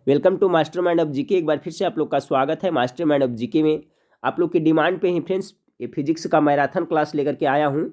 Welcome to mastermind of GK. एक बार फिर से आप लोग का स्वागत है मास्टर माइंड ऑफ जीके में। आप लोग की डिमांड पे ही फ्रेंड्स ये फिजिक्स का मैराथन क्लास लेकर के आया हूँ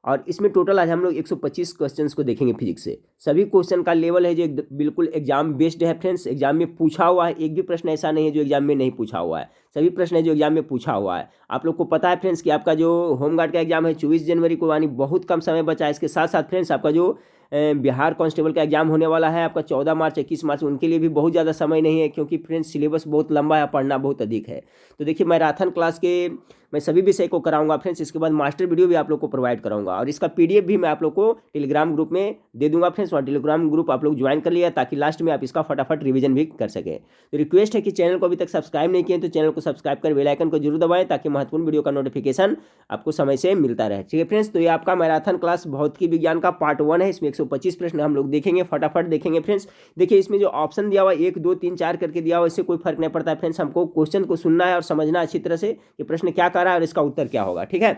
और इसमें टोटल आज हम लोग 125 क्वेश्चंस को देखेंगे फिजिक्स से। सभी क्वेश्चन का लेवल है जो बिल्कुल एग्जाम बेस्ड है फ्रेंड्स। एग्जाम में पूछा हुआ है, एक भी प्रश्न ऐसा नहीं है जो एग्जाम में नहीं पूछा हुआ है। सभी प्रश्न है जो एग्जाम में पूछा हुआ है। आप लोग को पता है फ्रेंड्स कि आपका जो होमगार्ड का एग्जाम है 24 जनवरी को, यानी बहुत कम समय बचा है। इसके साथ साथ फ्रेंड्स आपका जो बिहार कांस्टेबल का एग्जाम होने वाला है आपका 14 मार्च 21 मार्च, उनके लिए भी बहुत ज़्यादा समय नहीं है क्योंकि फ्रेंड्स सिलेबस बहुत लंबा है, पढ़ना बहुत अधिक है। तो देखिए मैराथन क्लास के मैं सभी विषय को कराऊंगा फ्रेंड्स। इसके बाद मास्टर वीडियो भी आप लोग को प्रोवाइड कराऊंगा और इसका पीडीएफ भी मैं आप लोग को टेलीग्राम ग्रुप में दे दूंगा फ्रेंड्स। और टेलीग्राम ग्रुप आप लोग ज्वाइन कर लिया ताकि लास्ट में आप इसका फटाफट रिवीजन भी कर सकें। तो रिक्वेस्ट है कि चैनल को अभी तक सब्सक्राइब नहीं किए तो चैनल को सब्सक्राइब कर बेल आइकन को जरूर दबाएं ताकि महत्वपूर्ण वीडियो का नोटिफिकेशन आपको समय से मिलता रहे। ठीक है फ्रेंड्स, तो ये आपका मैराथन क्लास भौतिकी विज्ञान का पार्ट 1 है। इसमें 125 प्रश्न हम लोग देखेंगे, फटाफट देखेंगे फ्रेंड्स। देखिए इसमें जो ऑप्शन दिया हुआ 1 2 3 4 करके दिया हुआ, इससे कोई फर्क नहीं पड़ता है फ्रेंड्स। हमको क्वेश्चन को सुनना है और समझना अच्छी तरह से कि प्रश्न क्या कर रहा है और इसका उत्तर क्या होगा। ठीक है,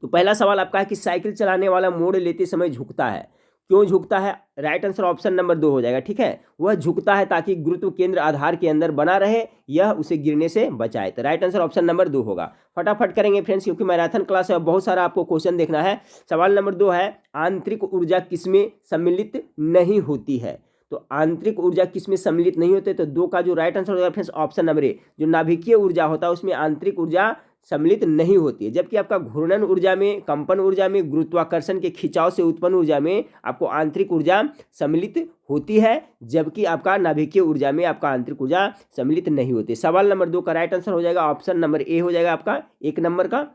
तो पहला सवाल आपका है कि साइकिल चलाने वाला मोड़ लेते समय झुकता है, क्यों झुकता है? राइट आंसर ऑप्शन नंबर 2 हो जाएगा। ठीक है, वह झुकता है ताकि गुरुत्व केंद्र आधार के अंदर बना रहे, यह उसे गिरने से बचाए। तो राइट आंसर ऑप्शन नंबर 2 होगा। फटाफट करेंगे फ्रेंड्स क्योंकि मैराथन क्लास है, बहुत सारा आपको क्वेश्चन देखना है। सवाल नंबर 2 है आंतरिक ऊर्जा किसमें सम्मिलित नहीं होती है? तो आंतरिक ऊर्जा किसमें सम्मिलित नहीं होते? तो 2 का जो राइट आंसर होगा फ्रेंड्स ऑप्शन नंबर ए, जो नाभिकीय ऊर्जा होता है उसमें आंतरिक ऊर्जा सम्मिलित नहीं होती है। जबकि आपका घूर्णन ऊर्जा में, कंपन ऊर्जा में, गुरुत्वाकर्षण के खिंचाव से उत्पन्न ऊर्जा में आपको आंतरिक ऊर्जा सम्मिलित होती है, जबकि आपका नाभिकीय ऊर्जा में आपका आंतरिक ऊर्जा सम्मिलित नहीं होती। सवाल नंबर 2 का राइट आंसर हो जाएगा ऑप्शन नंबर ए हो जाएगा आपका 1 नंबर का।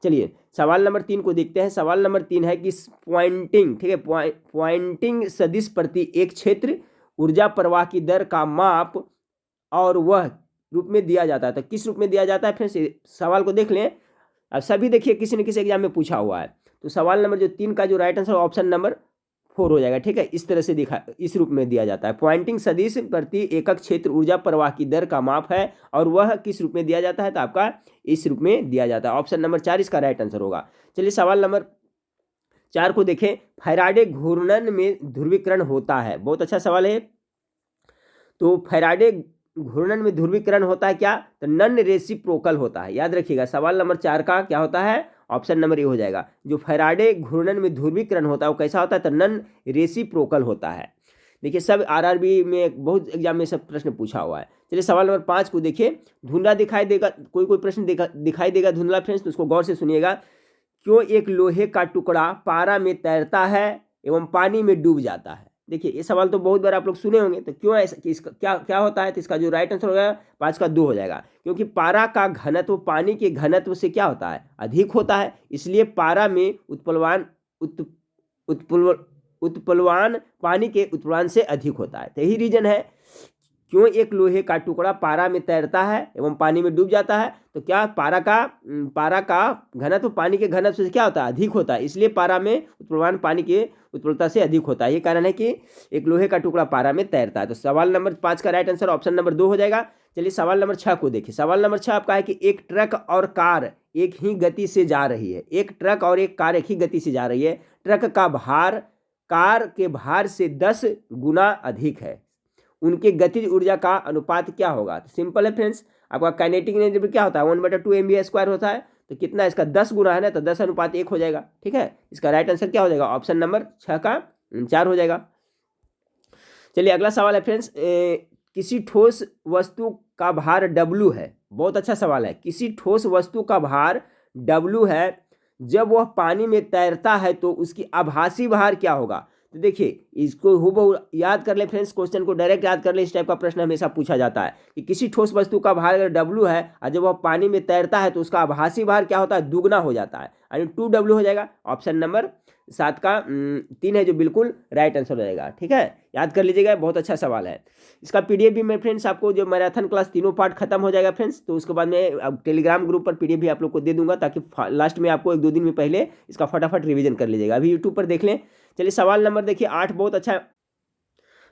चलिए सवाल नंबर 3 को देखते हैं। सवाल नंबर 3 है कि पॉइंटिंग, ठीक है, पॉइंटिंग सदिश प्रति एक क्षेत्र ऊर्जा प्रवाह की दर का माप और वह रूप में दिया जाता है। तो किस रूप में दिया जाता है फिर सवाल को देख लें। अब सभी देखिए किसी न किसी एग्जाम में पूछा हुआ है। तो सवाल नंबर जो 3 का जो राइट आंसर ऑप्शन नंबर 4 हो जाएगा। ठीक है, इस तरह से दिखा, इस रूप में दिया जाता है। पॉइंटिंग सदिश प्रति एकक क्षेत्र ऊर्जा प्रवाह की दर का माप है और वह किस रूप में दिया जाता है? तो आपका इस रूप में दिया जाता है। ऑप्शन नंबर 4 इसका राइट आंसर होगा। चलिए सवाल नंबर 4 को देखें। फैराडे घूर्णन में ध्रुवीकरण होता है, बहुत अच्छा सवाल है। तो फैराडे घूर्णन में ध्रुवीकरण होता है क्या? तो नॉन रेसिप्रोकल होता है। याद रखिएगा सवाल नंबर 4 का क्या होता है? ऑप्शन नंबर ए हो जाएगा। जो फैराडे घूर्णन में ध्रुवीकरण होता है वो कैसा होता है? तो नॉन रेसिप्रोकल होता है। देखिए सब आरआरबी में बहुत एग्जाम में सब प्रश्न पूछा हुआ है। चलिए सवाल नंबर 5 को देखिए। धुंधला दिखाई देगा, कोई प्रश्न दिखाई देगा धुंधला फ्रेंड्स, तो उसको गौर से सुनिएगा। क्यों एक लोहे का टुकड़ा पारा में तैरता है एवं पानी में डूब जाता है? देखिए ये सवाल तो बहुत बार आप लोग सुने होंगे। तो क्यों ऐसा, कि इसका क्या क्या होता है? तो इसका जो राइट आंसर होगा 5 का 2 हो जाएगा। क्योंकि पारा का घनत्व पानी के घनत्व से क्या होता है? अधिक होता है, इसलिए पारा में उत्प्लवान पानी के उत्प्लवान से अधिक होता है। तो यही रीजन है क्यों एक लोहे का टुकड़ा पारा में तैरता है एवं पानी में डूब जाता है। तो क्या पारा का घनत्व पानी के घनत्व से क्या होता है? अधिक होता है, इसलिए पारा में उत्प्लवान पानी के उत्प्लवता से अधिक होता है। ये कारण है कि एक लोहे का टुकड़ा पारा में तैरता है। तो सवाल नंबर 5 का राइट आंसर ऑप्शन नंबर 2 हो जाएगा। चलिए सवाल नंबर 6 को देखिए। सवाल नंबर 6 आपका है कि एक ट्रक और कार एक ही गति से जा रही है। एक ट्रक और एक कार एक ही गति से जा रही है। ट्रक का भार कार के भार से 10 गुना अधिक है, उनके गतिज ऊर्जा का अनुपात क्या होगा? तो सिंपल है फ्रेंड्स, आपका काइनेटिक एनर्जी क्या होता है? 1/2 mv² होता है। तो कितना इसका 10 गुना है ना, तो 10:1 हो जाएगा। ठीक है, इसका राइट आंसर क्या हो जाएगा? ऑप्शन नंबर 6 का 4 हो जाएगा। चलिए अगला सवाल है फ्रेंड्स। किसी ठोस वस्तु का भार W है, बहुत अच्छा सवाल है। किसी ठोस वस्तु का भार W है, जब वह पानी में तैरता है तो उसकी आभासी भार क्या होगा? तो देखिए इसको हूबहू याद कर ले फ्रेंड्स, क्वेश्चन को डायरेक्ट याद कर ले। इस टाइप का प्रश्न हमेशा पूछा जाता है कि किसी ठोस वस्तु का भार अगर W है और जब वह पानी में तैरता है तो उसका आभासी भार क्या होता है? दुगना हो जाता है, यानी 2W हो जाएगा। ऑप्शन नंबर 7 का 3 है जो बिल्कुल राइट आंसर हो जाएगा। ठीक है, याद कर लीजिएगा, बहुत अच्छा सवाल है। इसका पीडीएफ भी मैं फ्रेंड्स आपको, जो मैराथन क्लास तीनों पार्ट खत्म हो जाएगा फ्रेंड्स, तो उसके बाद मैं टेलीग्राम ग्रुप पर पीडीएफ भी आप लोग को दे दूंगा ताकि लास्ट में आपको 1-2 दिन में पहले इसका फटाफट रिवीजन कर लीजिएगा। अभी यूट्यूब पर देख लें। चलिए सवाल नंबर देखिए 8, बहुत अच्छा।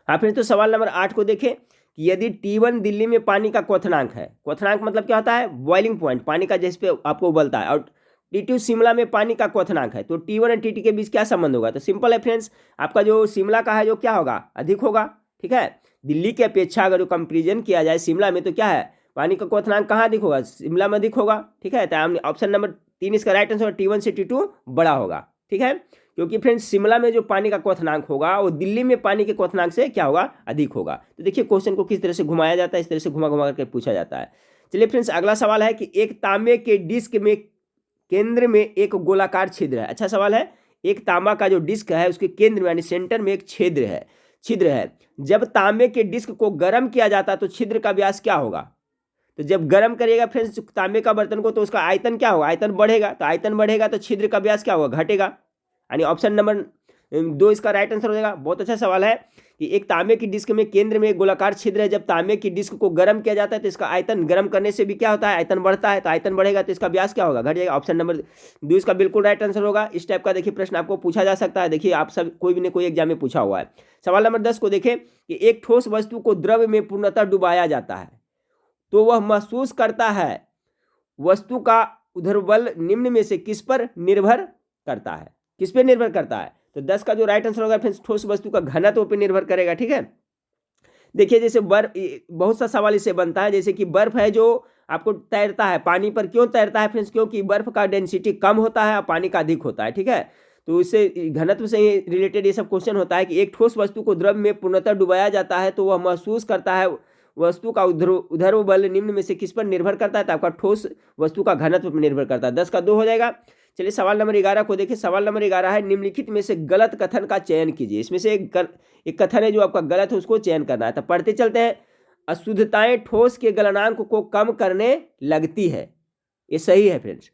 हाँ फ्रेंड्स, तो सवाल नंबर 8 को देखें कि यदि T1 दिल्ली में पानी का क्वथनांक है, क्वथनांक मतलब क्या होता है? बॉइलिंग पॉइंट, पानी का जिस पे आपको उबलता है, और T2 शिमला में पानी का क्वथनांक है, तो T1 और T2 के बीच क्या संबंध होगा? तो सिंपल है फ्रेंड्स, आपका जो शिमला का है जो क्या होगा? अधिक होगा। ठीक है, दिल्ली की अपेक्षा अगर जो कंपेरिजन किया जाए शिमला में, तो क्या है, पानी का क्वथनांक कहाँ अधिक होगा, शिमला में अधिक होगा। ठीक है, तो ऑप्शन नंबर 3 इसका राइट आंसर T1 से T2 बड़ा होगा। ठीक है, क्योंकि फ्रेंड्स शिमला में जो पानी का क्वथनांक होगा वो दिल्ली में पानी के क्वथनांक से क्या होगा, अधिक होगा। तो देखिए क्वेश्चन को किस तरह से घुमाया जाता है, इस तरह से घुमा घुमा करके पूछा जाता है। चलिए फ्रेंड्स, अगला सवाल है कि एक तांबे के डिस्क में केंद्र में एक गोलाकार छिद्र है। अच्छा सवाल है, एक तांबा का जो डिस्क है उसके केंद्र में यानी सेंटर में एक छिद्र है। जब तांबे के डिस्क को गर्म किया जाता है तो छिद्र का व्यास क्या होगा। तो जब गर्म करिएगा फ्रेंड्स तांबे का बर्तन को, तो उसका आयतन क्या होगा, आयतन बढ़ेगा। तो आयतन बढ़ेगा तो छिद्र का व्यास क्या होगा, घटेगा। यानी ऑप्शन नंबर 2 इसका राइट आंसर हो जाएगा। बहुत अच्छा सवाल है कि एक तांबे की डिस्क में केंद्र में एक गोलाकार छिद्र है। जब तांबे की डिस्क को गर्म किया जाता है तो इसका आयतन गर्म करने से भी क्या होता है, आयतन बढ़ता है। तो आयतन बढ़ेगा तो इसका व्यास क्या होगा, घट जाएगा। ऑप्शन नंबर 2 इसका बिल्कुल राइट आंसर होगा। इस टाइप का देखिए प्रश्न आपको पूछा जा सकता है। देखिए आप सब कोई भी न कोई एग्जाम में पूछा हुआ है। सवाल नंबर 10 को देखें कि एक ठोस वस्तु को द्रव में पूर्णतः डुबाया जाता है तो वह महसूस करता है वस्तु का ऊर्ध्वबल निम्न में से किस पर निर्भर करता है, किस पे निर्भर करता है। तो 10 का जो राइट आंसर होगा फ्रेंड्स ठोस वस्तु का घनत्व पे निर्भर करेगा। ठीक है, देखिए जैसे बर्फ, बहुत सा सवाल इससे बनता है, जैसे कि बर्फ है जो आपको तैरता है पानी पर, क्यों तैरता है फ्रेंड्स, क्योंकि बर्फ का डेंसिटी कम होता है और पानी का अधिक होता है। ठीक है, तो इससे घनत्व से रिलेटेड ये सब क्वेश्चन होता है कि एक ठोस वस्तु को द्रव में पूर्णतः डुबाया जाता है तो वह महसूस करता है वस्तु का ऊर्ध्व बल निम्न में से किस पर निर्भर करता है। तो आपका ठोस वस्तु का घनत्व पर निर्भर करता है। 10 का 2 हो जाएगा। चलिए सवाल नंबर 11 को देखिए। सवाल नंबर 11 है निम्नलिखित में से गलत कथन का चयन कीजिए। इसमें से एक कथन है जो आपका गलत है, उसको चयन करना है। तो पढ़ते चलते हैं। अशुद्धताएं ठोस के गलनांक को कम करने लगती है, ये सही है फ्रेंड्स।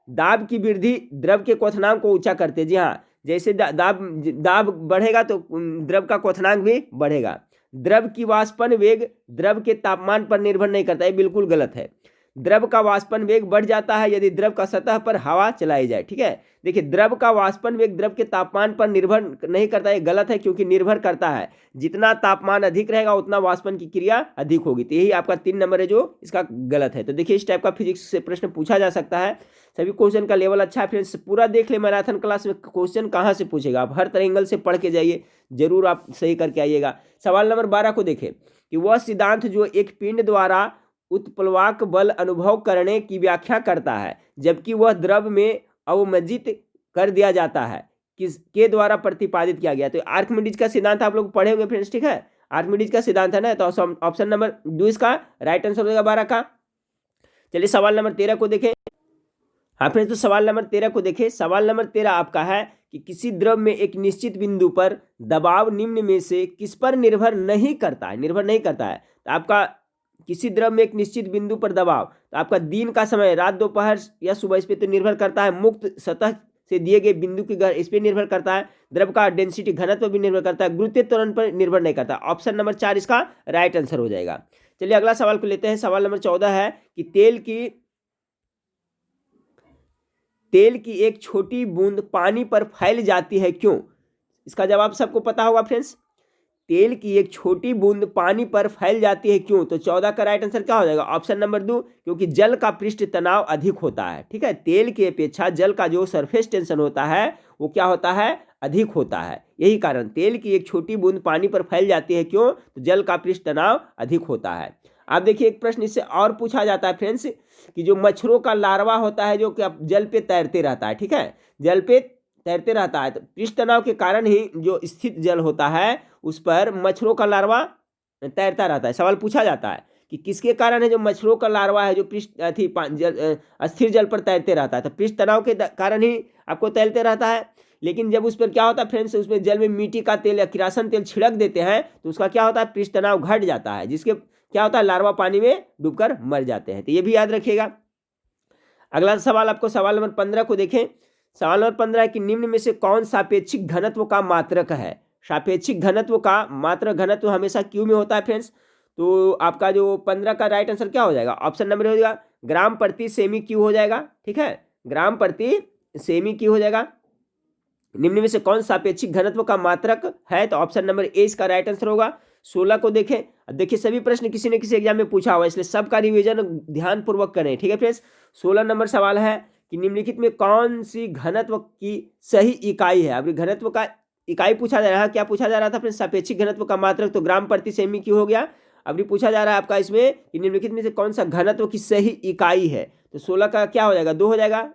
दाब की वृद्धि द्रव के क्वथनांक को ऊंचा करते हैं। जी हाँ, जैसे दाब बढ़ेगा तो द्रव का क्वथनांक भी बढ़ेगा। द्रव की वाष्पन वेग द्रव के तापमान पर निर्भर नहीं करता, ये बिल्कुल गलत है। द्रव का वाष्पन वेग बढ़ जाता है यदि द्रव का सतह पर हवा चलाई जाए। ठीक है, देखिए द्रव का वाष्पन वेग द्रव के तापमान पर निर्भर नहीं करता, ये गलत है, क्योंकि निर्भर करता है। जितना तापमान अधिक रहेगा उतना वाष्पन की क्रिया अधिक होगी। तो यही आपका 3 नंबर है जो इसका गलत है। तो देखिए इस टाइप का फिजिक्स से प्रश्न पूछा जा सकता है। सभी क्वेश्चन का लेवल अच्छा है फ्रेंड्स, पूरा देख ले मैराथन क्लास में क्वेश्चन कहाँ से पूछेगा। आप हर तरह एंगल से पढ़ के जाइए, जरूर आप सही करके आइएगा। सवाल नंबर 12 को देखें कि वह सिद्धांत जो एक पिंड द्वारा उत्प्लवक बल अनुभव करने की व्याख्या करता है जबकि वह द्रव में अवमजित कर दिया जाता है, किसके द्वारा प्रतिपादित किया गया। तो आर्किमिडीज का सिद्धांत आप लोग पढ़े होंगे फ्रेंड्स। ठीक है, आर्किमिडीज का सिद्धांत है ना। तो ऑप्शन नंबर 2 इसका राइट आंसर होगा 12 का। चलिए सवाल नंबर 13 को देखें। हाँ फ्रेंड्स, तो सवाल नंबर 13 को देखें। सवाल नंबर 13 आपका है कि किसी द्रव में एक निश्चित बिंदु पर दबाव निम्न में से किस पर निर्भर नहीं करता है, निर्भर नहीं करता है। तो आपका किसी द्रव में एक निश्चित बिंदु पर दबाव, तो आपका दिन का समय, रात दोपहर या सुबह, इस पर तो निर्भर करता है। मुक्त सतह से दिए गए बिंदु की इस पर निर्भर करता है। द्रव का डेंसिटी घनत्व भी निर्भर करता है। गुरुत्वीय त्वरण पर निर्भर नहीं करता। ऑप्शन नंबर 4 इसका राइट आंसर हो जाएगा। चलिए अगला सवाल को लेते हैं। सवाल नंबर 14 है कि तेल की एक छोटी बूंद पानी पर फैल जाती है क्यों। इसका जवाब सबको पता होगा फ्रेंड्स। तेल की एक छोटी बूंद पानी पर फैल जाती है क्यों। तो 14 का राइट आंसर क्या हो जाएगा, ऑप्शन नंबर 2, क्योंकि जल का पृष्ठ तनाव अधिक होता है। ठीक है, तेल की अपेक्षा जल का जो सरफेस टेंशन होता है वो क्या होता है, अधिक होता है। यही कारण तेल की एक छोटी बूंद पानी पर फैल जाती है क्यों, तो जल का पृष्ठ तनाव अधिक होता है। आप देखिए एक प्रश्न इससे और पूछा जाता है फ्रेंड्स कि जो मच्छरों का लार्वा होता है जो कि जल पे तैरते रहता है। ठीक है, जल पे तैरते रहता है, तो पृष्ठ तनाव के कारण ही जो स्थित जल होता है उस पर मच्छरों का लार्वा तैरता रहता है। सवाल पूछा जाता है कि किसके कारण है जो मच्छरों का लार्वा है जो पृष्ठ अस्थिर जल पर तैरते रहता है। तो पृष्ठ तनाव के कारण ही आपको तैरते रहता है। लेकिन जब उस पर क्या होता है फ्रेंड्स, उसमें जल में मिट्टी का तेल या किरासन तेल छिड़क देते हैं तो उसका क्या होता है, पृष्ठ तनाव घट जाता है, जिसके क्या होता है, लार्वा पानी में डूबकर मर जाते हैं। तो ये भी याद रखिएगा। अगला सवाल आपको सवाल नंबर 15 को देखें। सवाल नंबर 15 है कि निम्न में से कौन सापेक्षिक घनत्व का मात्रक है। सापेक्षिक घनत्व का मात्रक घनत्व हमेशा क्यू में होता है फ्रेंड्स। तो आपका जो 15 का राइट आंसर क्या हो जाएगा, ऑप्शन नंबर हो जाएगा ग्राम प्रति सेमी क्यू हो जाएगा। ठीक है, ग्राम प्रति सेमी क्यू हो जाएगा। निम्न में से कौन सापेक्षिक घनत्व का मात्रक है, तो ऑप्शन नंबर ए इसका राइट आंसर होगा। 16 को देखें। देखिए सभी प्रश्न किसी न किसी एग्जाम में पूछा हुआ है, इसलिए सबका रिवीजन ध्यानपूर्वक करें। ठीक है फ्रेंड्स, 16 नंबर सवाल है कि निम्नलिखित में कौन सी घनत्व की सही इकाई है। अब घनत्व का इकाई पूछा जा रहा है। क्या पूछा जा रहा था फ्रेंड्स? सापेक्षिक घनत्व का मात्रक, तो ग्राम प्रति सेमी क्यू हो गया। अब ये पूछा जा रहा है आपका इसमें कि निम्नलिखित में से कौन सा घनत्व की सही इकाई है, तो 16 का क्या हो जाएगा? 2 हो जाएगा।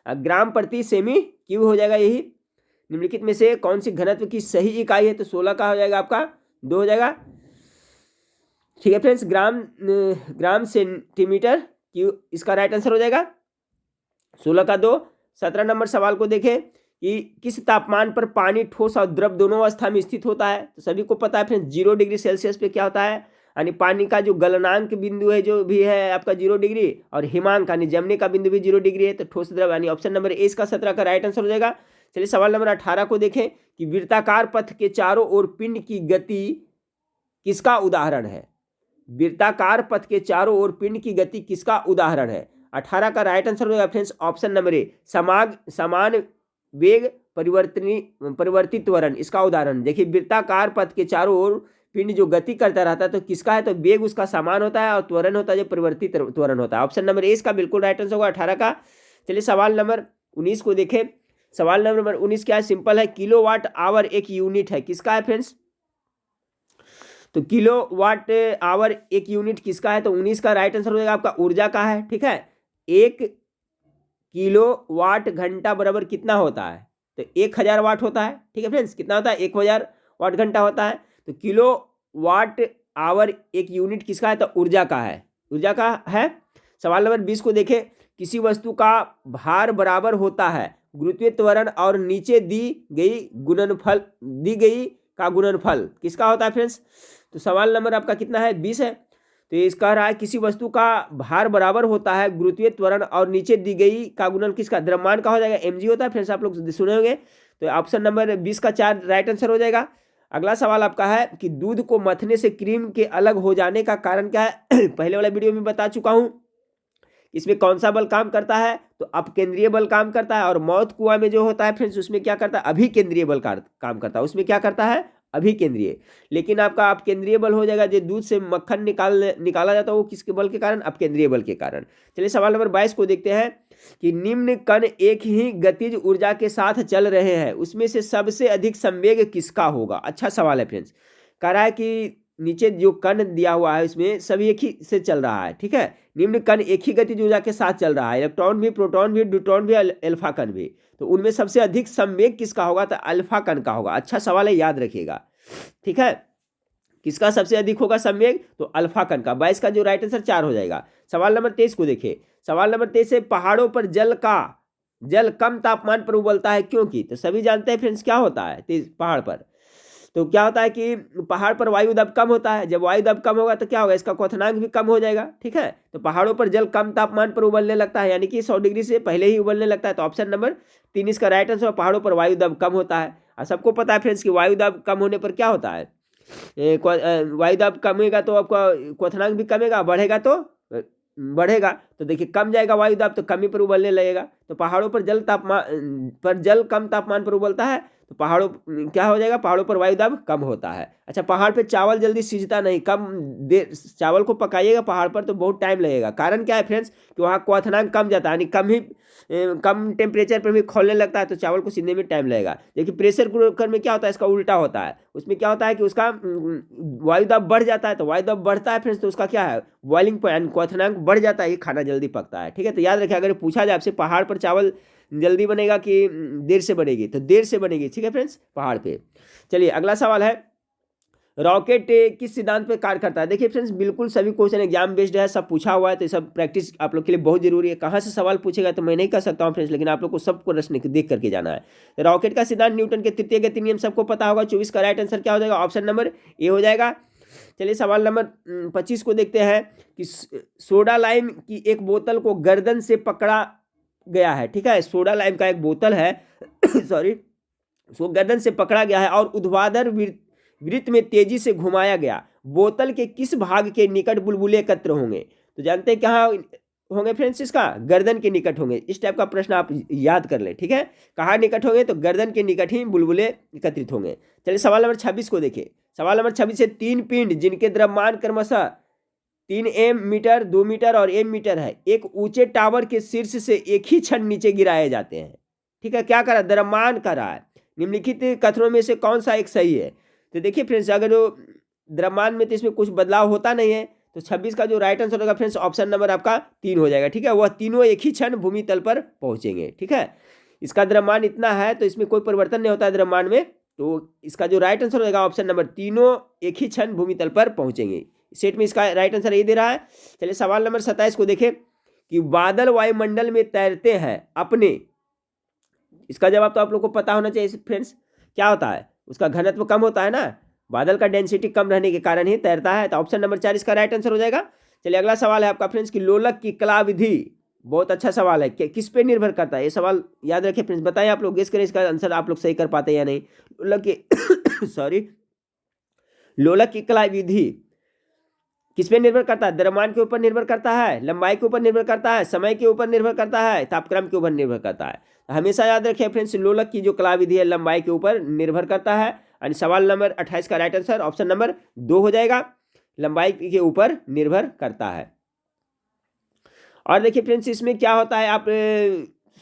ग्राम प्रति सेमी क्यू हो जाएगा। यही निम्नलिखित में से कौन सी घनत्व की सही इकाई है, तो 16 का हो जाएगा आपका 2 हो जाएगा। ठीक है फ्रेंड्स, ग्राम सेंटीमीटर क्यू इसका राइट आंसर हो जाएगा। 16 का 2। 17 नंबर सवाल को देखें कि किस तापमान पर पानी ठोस और द्रव दोनों अवस्था में स्थित होता है, तो सभी को पता है फ्रेंड्स 0 डिग्री सेल्सियस पे क्या होता है, यानी पानी का जो गलनांक बिंदु है जो भी है आपका 0 डिग्री, और हिमांक यानी जमने का बिंदु भी 0 डिग्री है, तो ठोस द्रव यानी ऑप्शन नंबर ए इसका 17 का राइट आंसर हो जाएगा। चलिए सवाल नंबर 18 को देखें कि वृत्ताकार पथ के चारों ओर पिंड की गति किसका उदाहरण है। वृत्ताकार पथ के चारों ओर पिंड की गति किसका उदाहरण है। 18 का राइट आंसर होगा फ्रेंड्स ऑप्शन नंबर ए, समान वेग परिवर्तित त्वरण इसका उदाहरण। देखिए वृत्ताकार पथ के चारों ओर पिंड जो गति करता रहता है तो किसका है, तो वेग उसका समान होता है और त्वरण होता है जो परिवर्तित त्वरण होता है। ऑप्शन नंबर ए इसका बिल्कुल राइट आंसर होगा 18 का। चलिए सवाल नंबर 19 को देखें। सवाल नंबर 19 क्या है, सिंपल है, किलोवाट आवर एक यूनिट है, किसका है फ्रेंड्स, तो किलोवाट आवर एक यूनिट किसका है, तो 19 का राइट आंसर हो जाएगा आपका ऊर्जा का है। ठीक है, 1 किलोवाट घंटा बराबर कितना होता है, तो 1000 वाट होता है। ठीक है फ्रेंड्स, कितना होता है, 1000 वाट घंटा होता है। तो किलोवाट आवर एक यूनिट किसका है, तो ऊर्जा का है, ऊर्जा का है। सवाल नंबर 20 को देखें, किसी वस्तु का भार बराबर होता है गुरुत्वीय त्वरण और नीचे दी गई का गुणनफल किसका होता है फ्रेंड्स, तो सवाल नंबर आपका कितना है, 20 है। तो ये कह रहा है किसी वस्तु का भार बराबर होता है गुरुत्वीय त्वरण और नीचे दी गई का गुणन किसका, द्रव्यमान का हो जाएगा, mg होता है फ्रेंड्स, आप लोग सुने होंगे। तो ऑप्शन नंबर 20 का 4 राइट आंसर हो जाएगा। अगला सवाल आपका है कि दूध को मथने से क्रीम के अलग हो जाने का कारण क्या है। पहले वाला वीडियो में बता चुका हूं, इसमें कौन सा बल काम करता है, तो अपकेंद्रीय बल काम करता है, और मौत कुआं में जो होता है फ्रेंड्स उसमें क्या करता है, अभिकेंद्रीय बल काम करता है, उसमें क्या करता है, अभिकेंद्रीय। लेकिन आपका अपकेंद्रीय बल हो जाएगा, जो दूध से मक्खन निकाला जाता है वो किसके बल के कारण, अपकेंद्रीय बल के कारण। चलिए सवाल नंबर 22 को देखते हैं कि निम्न कण एक ही गतिज ऊर्जा के साथ चल रहे हैं, उसमें से सबसे अधिक संवेग किसका होगा। अच्छा सवाल है फ्रेंड्स, कह रहा है कि नीचे जो कण दिया हुआ है इसमें सभी एक ही से चल रहा है। ठीक है, निम्न कण एक ही गतिज ऊर्जा के साथ चल रहा है, इलेक्ट्रॉन भी, प्रोटॉन भी, न्यूट्रॉन भी, अल्फा कण भी, तो उनमें सबसे अधिक संवेग किसका होगा, तो अल्फा कण का होगा। अच्छा सवाल है, याद रखिएगा। ठीक है, किसका सबसे अधिक होगा संवेग, तो अल्फा कण का। 22 का जो राइट आंसर 4 हो जाएगा। सवाल नंबर 23 को देखिए। सवाल नंबर 23 है, पहाड़ों पर जल कम तापमान पर उबलता है क्योंकि, तो सभी जानते हैं फ्रेंड्स क्या होता है पहाड़ पर, तो क्या होता है कि पहाड़ पर वायु दबाव कम होता है, जब वायु दबाव कम होगा तो क्या होगा, इसका क्वथनांक भी कम हो जाएगा। ठीक है, तो पहाड़ों पर जल कम तापमान पर उबलने लगता है, यानी कि 100 डिग्री से पहले ही उबलने लगता है, तो ऑप्शन नंबर 3 इसका राइट आंसर। पहाड़ों पर वायु दबाव कम होता है, और सबको पता है फ्रेंड्स कि वायु दबाव कम होने पर क्या होता है, वायु दबाव कमेगा तो आपका क्वथनांक भी कमेगा, बढ़ेगा तो बढ़ेगा, तो देखिए कम जाएगा वायु दाब तो कमी पर उबलने लगेगा। तो पहाड़ों पर जल कम तापमान पर उबलता है, तो पहाड़ों क्या हो जाएगा, पहाड़ों पर वायु दाब कम होता है। अच्छा, पहाड़ पे चावल जल्दी सीझता नहीं, कम देर चावल को पकाइएगा पहाड़ पर तो बहुत टाइम लगेगा। कारण क्या है फ्रेंड्स, कि वहाँ क्वथनांक कम जाता है, यानी कम टेम्परेचर पर भी खोलने लगता है, तो चावल को सीधने में टाइम लगेगा। देखिए प्रेशर कुकर में क्या होता है, इसका उल्टा होता है, उसमें क्या होता है कि उसका वायु दाब बढ़ जाता है, तो वायु दाब बढ़ता है फ्रेंड्स, तो उसका क्या है, बॉइलिंग पॉइंट क्वथनांक बढ़ जाता है, ये खाना जल्दी पकता है। ठीक है, तो याद रखिए, अगर पूछा जाए आपसे पहाड़ पर चावल जल्दी बनेगा कि देर से बनेगी, तो देर से बनेगी। ठीक है फ्रेंड्स, पहाड़ पे। चलिए अगला सवाल है, रॉकेट किस सिद्धांत पे कार्य करता है। देखिए फ्रेंड्स, बिल्कुल सभी क्वेश्चन एग्जाम बेस्ड है, सब पूछा हुआ है, तो सब प्रैक्टिस आप लोग के लिए बहुत जरूरी है। कहाँ से सवाल पूछेगा तो मैं नहीं कह सकता हूँ फ्रेंड्स, लेकिन आप लोग को सब प्रश्न देख करके जाना है। रॉकेट का सिद्धांत न्यूटन के तृतीय गति नियम सबको पता होगा। 24 का राइट आंसर क्या हो जाएगा, ऑप्शन नंबर ए हो जाएगा। चलिए सवाल नंबर 25 को देखते हैं कि सोडा लाइम की एक बोतल को गर्दन से पकड़ा गया है। ठीक है, सोडा लाइम का एक बोतल है सॉरी, उसको गर्दन से पकड़ा गया है और ऊर्ध्वाधर वृत्त में तेजी से घुमाया गया, बोतल के किस भाग के निकट बुलबुले एकत्र होंगे। तो जानते हैं कहाँ होंगे फ्रेंड्स, इसका गर्दन के निकट होंगे। इस टाइप का प्रश्न आप याद कर ले। ठीक है, कहाँ निकट होंगे, तो गर्दन के निकट ही बुलबुले एकत्रित होंगे। चलिए सवाल नंबर 26 को देखिए। सवाल नंबर 26 है, 3 पिंड जिनके द्रव्यमान क्रमशः 3 मीटर 2 मीटर और m मीटर है, एक ऊंचे टावर के शीर्ष से एक ही क्षण नीचे गिराए जाते हैं। ठीक है, क्या कर रहा है, द्रव्यमान कर रहा है, निम्नलिखित कथनों में से कौन सा एक सही है? तो देखिए फ्रेंड्स, अगर जो द्रव्यमान में तो इसमें कुछ बदलाव होता नहीं है, तो 26 का जो राइट आंसर होगा फ्रेंड्स ऑप्शन नंबर आपका 3 हो जाएगा। ठीक है, वह तीनों एक ही क्षण भूमि तल पर पहुंचेंगे। ठीक है, इसका द्रव्यमान इतना है तो इसमें कोई परिवर्तन नहीं होता है द्रव्यमान में, तो इसका जो राइट आंसर होगा ऑप्शन नंबर, तीनों एक ही क्षण भूमि तल पर पहुंचेंगे। सेट में इसका राइट आंसर ये दे रहा है। चलिए सवाल नंबर 27 को देखें कि बादल वायुमंडल में तैरते हैं अपने, इसका जवाब तो आप लोग को पता होना चाहिए फ्रेंड्स, क्या होता है? उसका घनत्व कम होता है ना, बादल का डेंसिटी कम रहने के कारण ही तैरता है। तो ऑप्शन नंबर 4 इसका राइट आंसर हो जाएगा। चलिए अगला सवाल है आपका फ्रेंड्स कि लोलक की कला विधि, बहुत अच्छा सवाल है, किस पे निर्भर करता है? ये सवाल याद रखिए फ्रेंड्स, बताइए आप लोग, गेस करें इसका आंसर आप लोग सही कर पाते हैं या नहीं। लोलक की सॉरी, लोलक की कला विधि किस पे निर्भर करता है? द्रव्यमान के ऊपर निर्भर करता है, लंबाई के ऊपर निर्भर करता है, समय के ऊपर निर्भर करता है, तापक्रम के ऊपर निर्भर करता है। हमेशा याद रखें फ्रेंड्स, लोलक की जो कला विधि है लंबाई के ऊपर निर्भर करता है। यानी सवाल नंबर 28 का राइट आंसर ऑप्शन नंबर 2 हो जाएगा, लंबाई के ऊपर निर्भर करता है। और देखिए फ्रेंड्स, इसमें क्या होता है, आप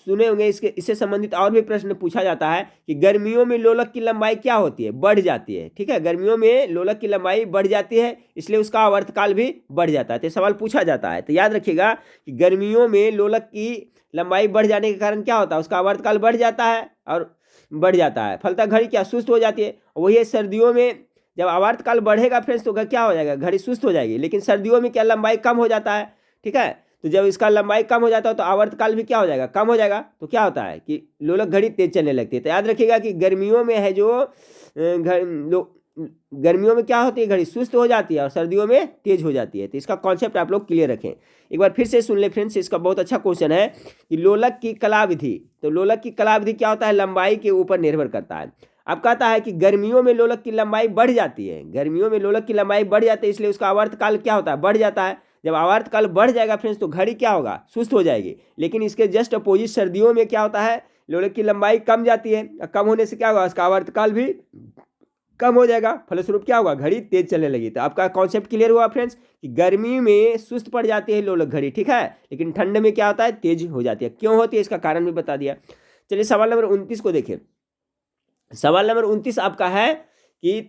सुने होंगे, इससे संबंधित और भी प्रश्न पूछा जाता है कि गर्मियों में लोलक की लंबाई क्या होती है? बढ़ जाती है। ठीक है, गर्मियों में लोलक की लंबाई बढ़ जाती है, इसलिए उसका आवर्तकाल भी बढ़ जाता है। तो सवाल पूछा जाता है, तो याद रखिएगा कि गर्मियों में लोलक की लंबाई बढ़ जाने के कारण क्या होता है? उसका आवर्तकाल बढ़ जाता है और बढ़ जाता है, फलतः घड़ी क्या सुस्त हो जाती है। वही है सर्दियों में, जब आवर्तकाल बढ़ेगा फ्रेंड्स तो क्या हो जाएगा? घड़ी सुस्त हो जाएगी। लेकिन सर्दियों में क्या लंबाई कम हो जाता है। ठीक है, तो जब इसका लंबाई कम हो जाता है तो आवर्तकाल भी क्या हो जाएगा? कम हो जाएगा। तो क्या होता है कि लोलक घड़ी तेज चलने लगती है। तो याद रखिएगा कि गर्मियों में है जो गर्मियों में क्या होती है? घड़ी सुस्त हो जाती है और सर्दियों में तेज हो जाती है। तो इसका कॉन्सेप्ट आप लोग क्लियर रखें। एक बार फिर से सुन ले फ्रेंड्स, इसका बहुत अच्छा क्वेश्चन है कि लोलक की कला विधि, तो लोलक की कला विधि क्या होता है? लंबाई के ऊपर निर्भर करता है। अब कहता है कि गर्मियों में लोलक की लंबाई बढ़ जाती है, गर्मियों में लोलक की लंबाई बढ़ जाती है, इसलिए उसका आवर्तकाल क्या होता है? बढ़ जाता है। जब आवर्तकाल बढ़ जाएगा फ्रेंड्स तो घड़ी क्या होगा? सुस्त हो जाएगी। लेकिन इसके जस्ट अपोजिट सर्दियों में क्या होता है? लोलक की लंबाई कम जाती है, कम होने से क्या होगा? उसका आवर्तकाल भी कम हो जाएगा, फलस्वरूप क्या होगा? घड़ी तेज चलने लगी। तो आपका कॉन्सेप्ट क्लियर हुआ फ्रेंड्स कि गर्मी में सुस्त पड़ जाती है लोलक घड़ी। ठीक है, लेकिन ठंड में क्या होता है? तेज हो जाती है। क्यों होती है इसका कारण भी बता दिया। चलिए सवाल नंबर 29 को देखें। सवाल नंबर 29 आपका है कि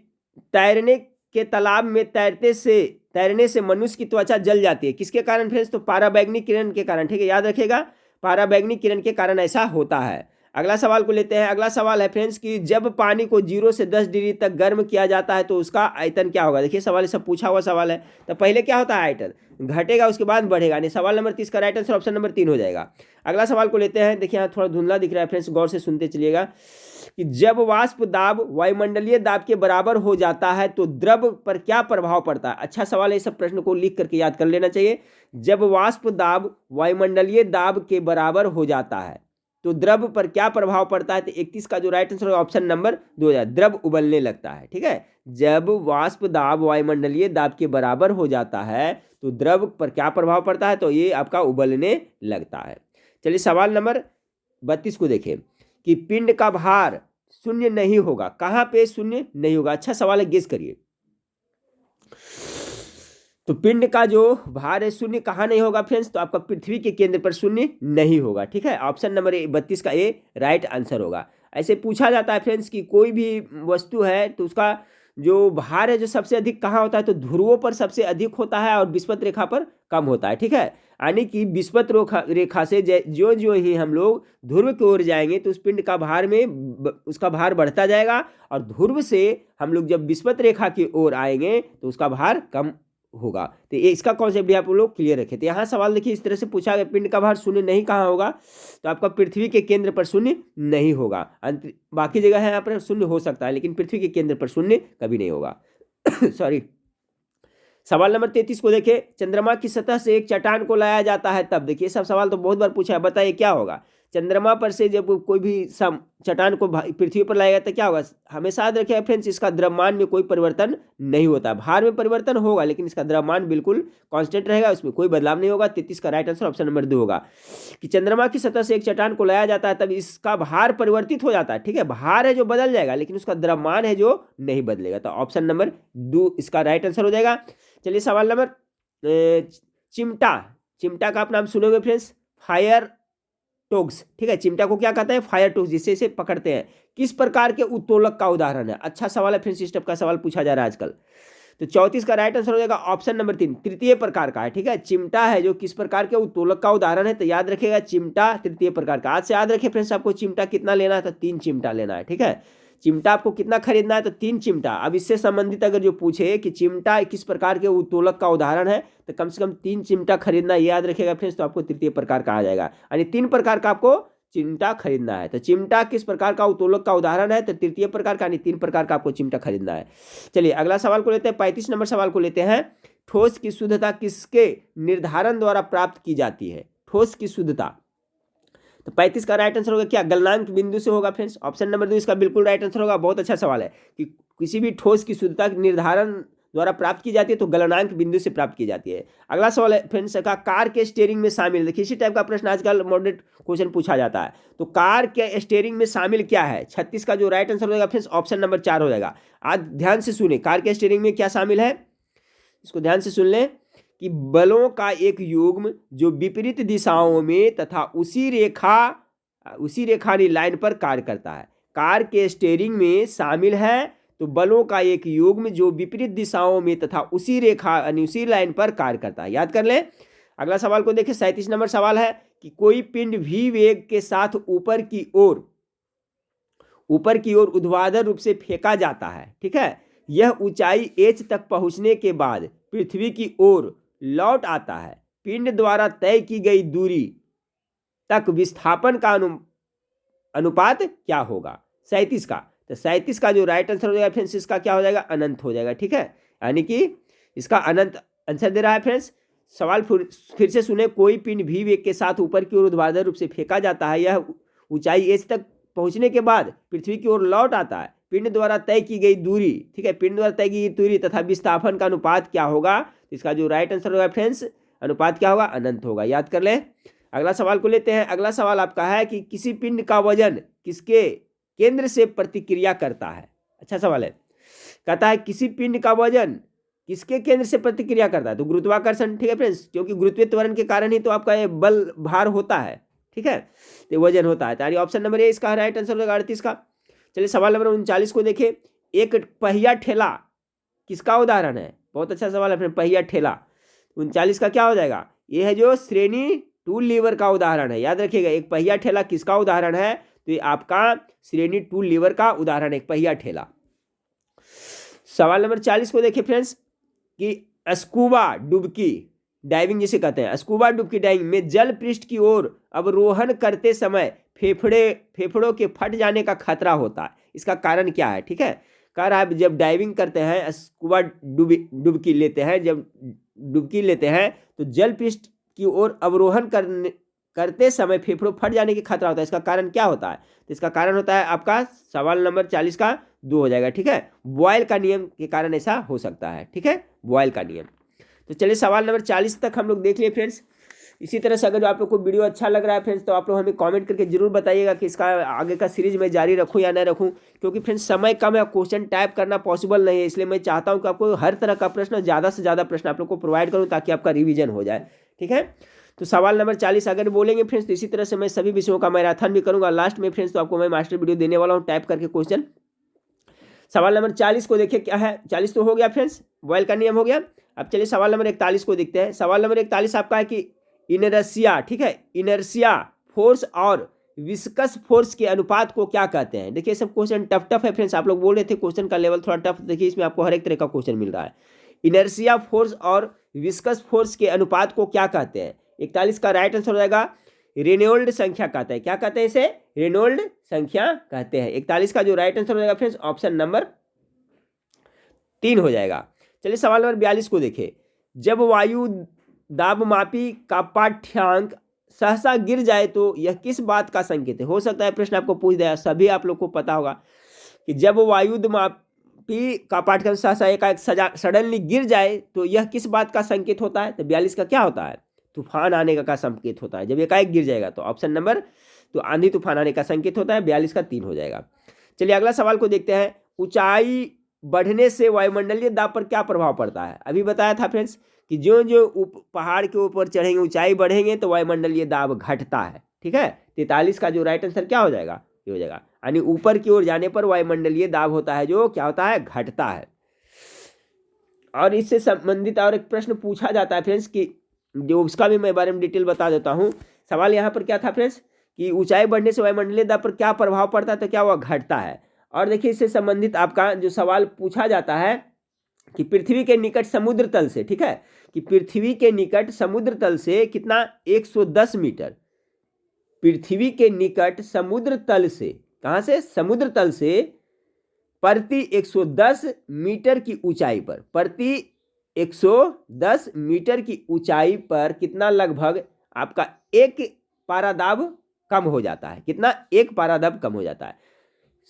तैरने के तालाब में तैरने से मनुष्य की त्वचा जल जाती है, किसके कारण फ्रेंड्स? तो पराबैंगनी किरण के कारण। ठीक है, याद रखिएगा, पराबैंगनी किरण के कारण ऐसा होता है। अगला सवाल को लेते हैं। अगला सवाल है फ्रेंड्स कि जब पानी को 0 से 10 डिग्री तक गर्म किया जाता है तो उसका आयतन क्या होगा? देखिए सवाल सब पूछा हुआ सवाल है, तो पहले क्या होता है? आयतन घटेगा, उसके बाद बढ़ेगा। नहीं, सवाल नंबर 30 का राइट आंसर ऑप्शन नंबर 3 हो जाएगा। अगला सवाल को लेते हैं। देखिए यहाँ थोड़ा धुंधला दिख रहा है फ्रेंड्स, गौर से सुनते चलिएगा कि जब वाष्प दाब वायुमंडलीय दाब के बराबर हो जाता है तो द्रव पर क्या प्रभाव पड़ता है? अच्छा सवाल है, इस सब प्रश्न को लिख करके याद कर लेना चाहिए। जब वाष्प दाब वायुमंडलीय दाब के बराबर हो जाता है तो द्रव पर क्या प्रभाव पड़ता है? तो 31 का जो राइट आंसर है ऑप्शन नंबर 2 है, द्रव उबलने लगता है। ठीक है, जब वाष्प दाब वायुमंडलीय दाब के बराबर हो जाता है तो द्रव पर क्या प्रभाव पड़ता है? तो ये आपका उबलने लगता है। चलिए सवाल नंबर 32 को देखें कि पिंड का भार शून्य नहीं होगा, कहां पे शून्य नहीं होगा? अच्छा सवाल है, गेस करिए। तो पिंड का जो भार है शून्य कहाँ नहीं होगा फ्रेंड्स? तो आपका पृथ्वी के केंद्र पर शून्य नहीं होगा। ठीक है, ऑप्शन नंबर 32 का ए राइट आंसर होगा। ऐसे पूछा जाता है फ्रेंड्स कि कोई भी वस्तु है तो उसका जो भार है जो सबसे अधिक कहाँ होता है? तो ध्रुवों पर सबसे अधिक होता है और विषुवत रेखा पर कम होता है। ठीक है, यानी कि विषुवत रेखा से जो जो ही हम लोग ध्रुव की ओर जाएंगे तो उस पिंड का भार में उसका भार बढ़ता जाएगा, और ध्रुव से हम लोग जब विषुवत रेखा की ओर आएंगे तो उसका भार कम होगा। तो ये इसका कॉन्सेप्ट भी आप लोग क्लियर रखें। तो यहाँ सवाल देखिए इस तरह से पूछा गया, पिंड का भार शून्य नहीं कहाँ होगा? तो आपका पृथ्वी के केंद्र पर शून्य नहीं होगा। बाकी जगह है यहाँ पर शून्य हो सकता है, लेकिन पृथ्वी के केंद्र पर शून्य कभी नहीं होगा। सॉरी। सवाल नंबर 33 को देखिए, चंद्रमा की सतह से एक चट्टान को लाया जाता है तब, देखिए सब सवाल तो बहुत बार पूछा है, बताइए क्या होगा? चंद्रमा पर से जब कोई भी चट्टान को पृथ्वी पर लाया जाता है क्या होगा? हमेशा याद रखिए फ्रेंड्स, इसका द्रव्यमान में कोई परिवर्तन नहीं होता। भार में परिवर्तन होगा लेकिन इसका द्रव्यमान बिल्कुल कांस्टेंट रहेगा, उसमें कोई बदलाव नहीं होगा। 33 का राइट आंसर ऑप्शन नंबर 2 होगा कि चंद्रमा की सतह से एक चट्टान को लाया जाता है तब इसका भार परिवर्तित हो जाता है। ठीक है, भार है जो बदल जाएगा लेकिन उसका द्रव्यमान है जो नहीं बदलेगा। तो ऑप्शन नंबर 2 इसका राइट आंसर हो जाएगा। चलिए सवाल नंबर चिमटा का आप नाम सुनोगे फ्रेंड्स, फायर टोग्स, ठीक है। चिमटा को क्या कहते हैं? फायर टोग्स, जिससे इसे पकड़ते हैं। किस प्रकार के उत्तोलक का उदाहरण है? अच्छा सवाल है फ्रेंड्स, इस टाइप का सवाल पूछा जा रहा है आजकल। तो 34 का राइट आंसर हो जाएगा ऑप्शन नंबर 3, तृतीय प्रकार का है, ठीक है। चिमटा है जो किस प्रकार के उत्तोलक का उदाहरण है, तो याद रखिएगा चिमटा तृतीय प्रकार का। आज से याद रखिए फ्रेंड्स, आपको चिमटा कितना लेना है? तो 3 चिमटा लेना है, ठीक है। चिमटा आपको कितना खरीदना है? तो 3 चिमटा। अब इससे संबंधित अगर जो पूछे कि चिमटा किस प्रकार के उत्तोलक का उदाहरण है, तो कम से कम 3 चिमटा खरीदना, याद रखिएगा फ्रेंड्स, तो आपको तृतीय प्रकार का आ जाएगा। यानी 3 प्रकार का आपको चिमटा खरीदना है। तो चिमटा किस प्रकार का उत्तोलक का उदाहरण है? तो तृतीय प्रकार का, यानी 3 प्रकार का आपको चिमटा खरीदना है। चलिए अगला सवाल को लेते हैं, 35 नंबर सवाल को लेते हैं। ठोस की शुद्धता किसके निर्धारण द्वारा प्राप्त की जाती है? ठोस की शुद्धता, तो 35 का राइट आंसर होगा क्या? गलनांक बिंदु से होगा फ्रेंड्स। ऑप्शन नंबर 2 इसका बिल्कुल राइट आंसर होगा। बहुत अच्छा सवाल है कि किसी भी ठोस की शुद्धता निर्धारण द्वारा प्राप्त की जाती है तो गलनांक बिंदु से प्राप्त की जाती है। अगला सवाल है फ्रेंड्स का, कार के स्टीयरिंग में शामिल, देखिए इसी टाइप का प्रश्न आजकल मॉडरेट क्वेश्चन पूछा जाता है। तो कार के स्टीयरिंग में शामिल क्या है? 36 का जो राइट आंसर होगा फ्रेंड्स ऑप्शन नंबर 4 हो जाएगा। आज ध्यान से सुने, कार के स्टीयरिंग में क्या शामिल है, इसको ध्यान से सुन लें कि बलों का एक युग्म जो विपरीत दिशाओं में तथा उसी रेखानी लाइन पर कार्य करता है। कार के स्टीयरिंग में शामिल है तो बलों का एक युग्म जो विपरीत दिशाओं में तथा उसी लाइन पर कार्य करता है। याद कर लें। अगला सवाल को देखिए, 37 नंबर सवाल है कि कोई पिंड v वेग के साथ ऊपर की ओर ऊर्ध्वाधर रूप से फेंका जाता है, ठीक है। यह ऊंचाई h तक पहुंचने के बाद पृथ्वी की ओर लौट आता है। पिंड द्वारा तय की गई दूरी तक विस्थापन का अनुपात क्या होगा? 37 का। तो 37 का जो राइट आंसर हो जाएगा फ्रेंड्स, इसका क्या हो जाएगा? अनंत हो जाएगा, ठीक है। यानी कि इसका अनंत आंसर दे रहा है फ्रेंड्स। सवाल फिर से सुने, कोई पिंड v वेग के साथ ऊपर की ओर ऊर्ध्वाधर रूप से फेंका जाता है। यह ऊंचाई h तक पहुंचने के बाद पृथ्वी की ओर लौट आता है। पिंड द्वारा तय की गई दूरी, ठीक है, पिंड द्वारा तय की गई दूरी तथा विस्थापन का अनुपात क्या होगा? इसका जो राइट आंसर होगा फ्रेंड्स, अनुपात क्या होगा? अनंत होगा। याद कर लें। अगला सवाल को लेते हैं। अगला सवाल आपका है कि किसी पिंड का वजन किसके केंद्र से प्रतिक्रिया करता है? अच्छा सवाल है। कहता है किसी पिंड का वजन किसके केंद्र से प्रतिक्रिया करता है? तो गुरुत्वाकर्षण, ठीक है फ्रेंड्स, क्योंकि गुरुत्वीय त्वरण के कारण ही तो आपका ये बल भार होता है, ठीक है, तो वजन होता है। यानी ऑप्शन नंबर ए इसका राइट आंसर होगा 38 का। चलिए सवाल नंबर 39 को देखिए। एक पहिया ठेला किसका उदाहरण है? बहुत अच्छा सवाल है फ्रेंड, पहिया ठेला। 39 का क्या हो जाएगा? ये है जो श्रेणी टूल लीवर का उदाहरण है। याद रखिएगा, एक पहिया ठेला किसका उदाहरण है? तो ये आपका श्रेणी टूल लीवर का उदाहरण है, एक पहिया ठेला। सवाल नंबर 40 को देखिए फ्रेंड्स कि स्कूबा डुबकी डाइविंग जिसे कहते हैं, स्कूबा डुबकी डाइविंग में जल पृष्ठ की ओर अवरोहण करते समय फेफड़ों के फट जाने का खतरा होता है। इसका कारण क्या है? ठीक है, कह रहा है जब डाइविंग करते हैं, स्कूबा डुबकी लेते हैं, जब डुबकी लेते हैं तो जल पृष्ठ की ओर अवरोहण करते समय फेफड़ों फट जाने की खतरा होता है। इसका कारण क्या होता है? तो इसका कारण होता है आपका सवाल नंबर 40 का 2 हो जाएगा, ठीक है। बॉयल का नियम के कारण ऐसा हो सकता है, ठीक है, बॉयल का नियम। तो चलिए सवाल नंबर 40 तक हम लोग देख लिए फ्रेंड्स। इसी तरह से अगर आप लोग को वीडियो अच्छा लग रहा है फ्रेंड्स, तो आप लोग हमें कमेंट करके जरूर बताइएगा कि इसका आगे का सीरीज मैं जारी रखूं या ना रखूं, क्योंकि फ्रेंड्स समय कम है, क्वेश्चन टाइप करना पॉसिबल नहीं है। इसलिए मैं चाहता हूं कि आपको हर तरह का प्रश्न, ज़्यादा से ज़्यादा प्रश्न आप लोग को प्रोवाइड करूँ ताकि आपका रिविजन हो जाए, ठीक है। तो सवाल नंबर 40 अगर बोलेंगे फ्रेंड्स, तो इसी तरह से मैं सभी विषयों का मैराथन भी करूँगा। लास्ट में फ्रेंड्स तो आपको मैं मास्टर वीडियो देने वाला हूँ टाइप करके क्वेश्चन। सवाल नंबर 40 को देखिए क्या है। 40 तो हो गया फ्रेंड्स, बॉयल का नियम हो गया। अब चलिए सवाल नंबर 41 को देखते हैं। सवाल नंबर 41 आपका है कि इनर्शिया, ठीक है, इनर्शिया फोर्स और विस्कस फोर्स के अनुपात को क्या कहते हैं? देखिए सब क्वेश्चन टफ है फ्रेंड्स, आप लोग बोल रहे थे क्वेश्चन का लेवल थोड़ा टफ, देखिए इसमें आपको हर एक तरह का क्वेश्चन मिल रहा है। इनर्शिया फोर्स और विस्कस फोर्स के अनुपात को क्या कहते हैं? 41 का राइट आंसर हो जाएगा रेनॉल्ड संख्या कहते हैं। क्या कहते हैं इसे? रेनॉल्ड संख्या कहते हैं। 41 का जो राइट आंसर हो जाएगा फ्रेंड्स ऑप्शन नंबर 3 हो जाएगा। चलिए सवाल नंबर 42 को देखिए। जब वायु दाब मापी का पाठ्यांक सहसा गिर जाए तो यह किस बात का संकेत है? हो सकता है प्रश्न आपको पूछ दिया, सभी आप लोग को पता होगा कि जब वायु मापी का पाठ्यांक सहसा एकाएक सडनली गिर जाए तो यह किस बात का संकेत होता है? तो 42 का क्या होता है? तूफान आने का संकेत होता है। जब एकाएक गिर जाएगा तो ऑप्शन नंबर, तो आंधी तूफान आने का संकेत होता है। 42 का 3 हो जाएगा। चलिए अगला सवाल को देखते हैं। ऊंचाई बढ़ने से वायुमंडलीय दाब पर क्या प्रभाव पड़ता है? अभी बताया था फ्रेंड्स कि जो जो पहाड़ के ऊपर चढ़ेंगे, ऊंचाई बढ़ेंगे तो वायुमंडलीय दाब घटता है, ठीक है, 43 का जो राइट आंसर क्या हो जाएगा, ये हो जाएगा। यानी ऊपर की ओर जाने पर वायुमंडलीय दाब होता है जो क्या होता है, घटता है। और इससे संबंधित और एक प्रश्न पूछा जाता है फ्रेंड्स कि जो उसका भी मैं बारे में डिटेल बता देता हूँ। सवाल यहाँ पर क्या था फ्रेंड्स कि ऊंचाई बढ़ने से वायुमंडलीय दाब पर क्या प्रभाव पड़ता है, तो क्या हुआ, घटता है। और देखिए इससे संबंधित आपका जो सवाल पूछा जाता है कि पृथ्वी के निकट समुद्र तल से, ठीक है, कि पृथ्वी के निकट समुद्र तल से कितना, 110 मीटर, पृथ्वी के निकट समुद्र तल से, कहाँ से, समुद्र तल से प्रति 110 मीटर की ऊंचाई पर, प्रति 110 मीटर की ऊंचाई पर कितना लगभग आपका एक पारादाब कम हो जाता है, कितना, एक पारादाब कम हो जाता है।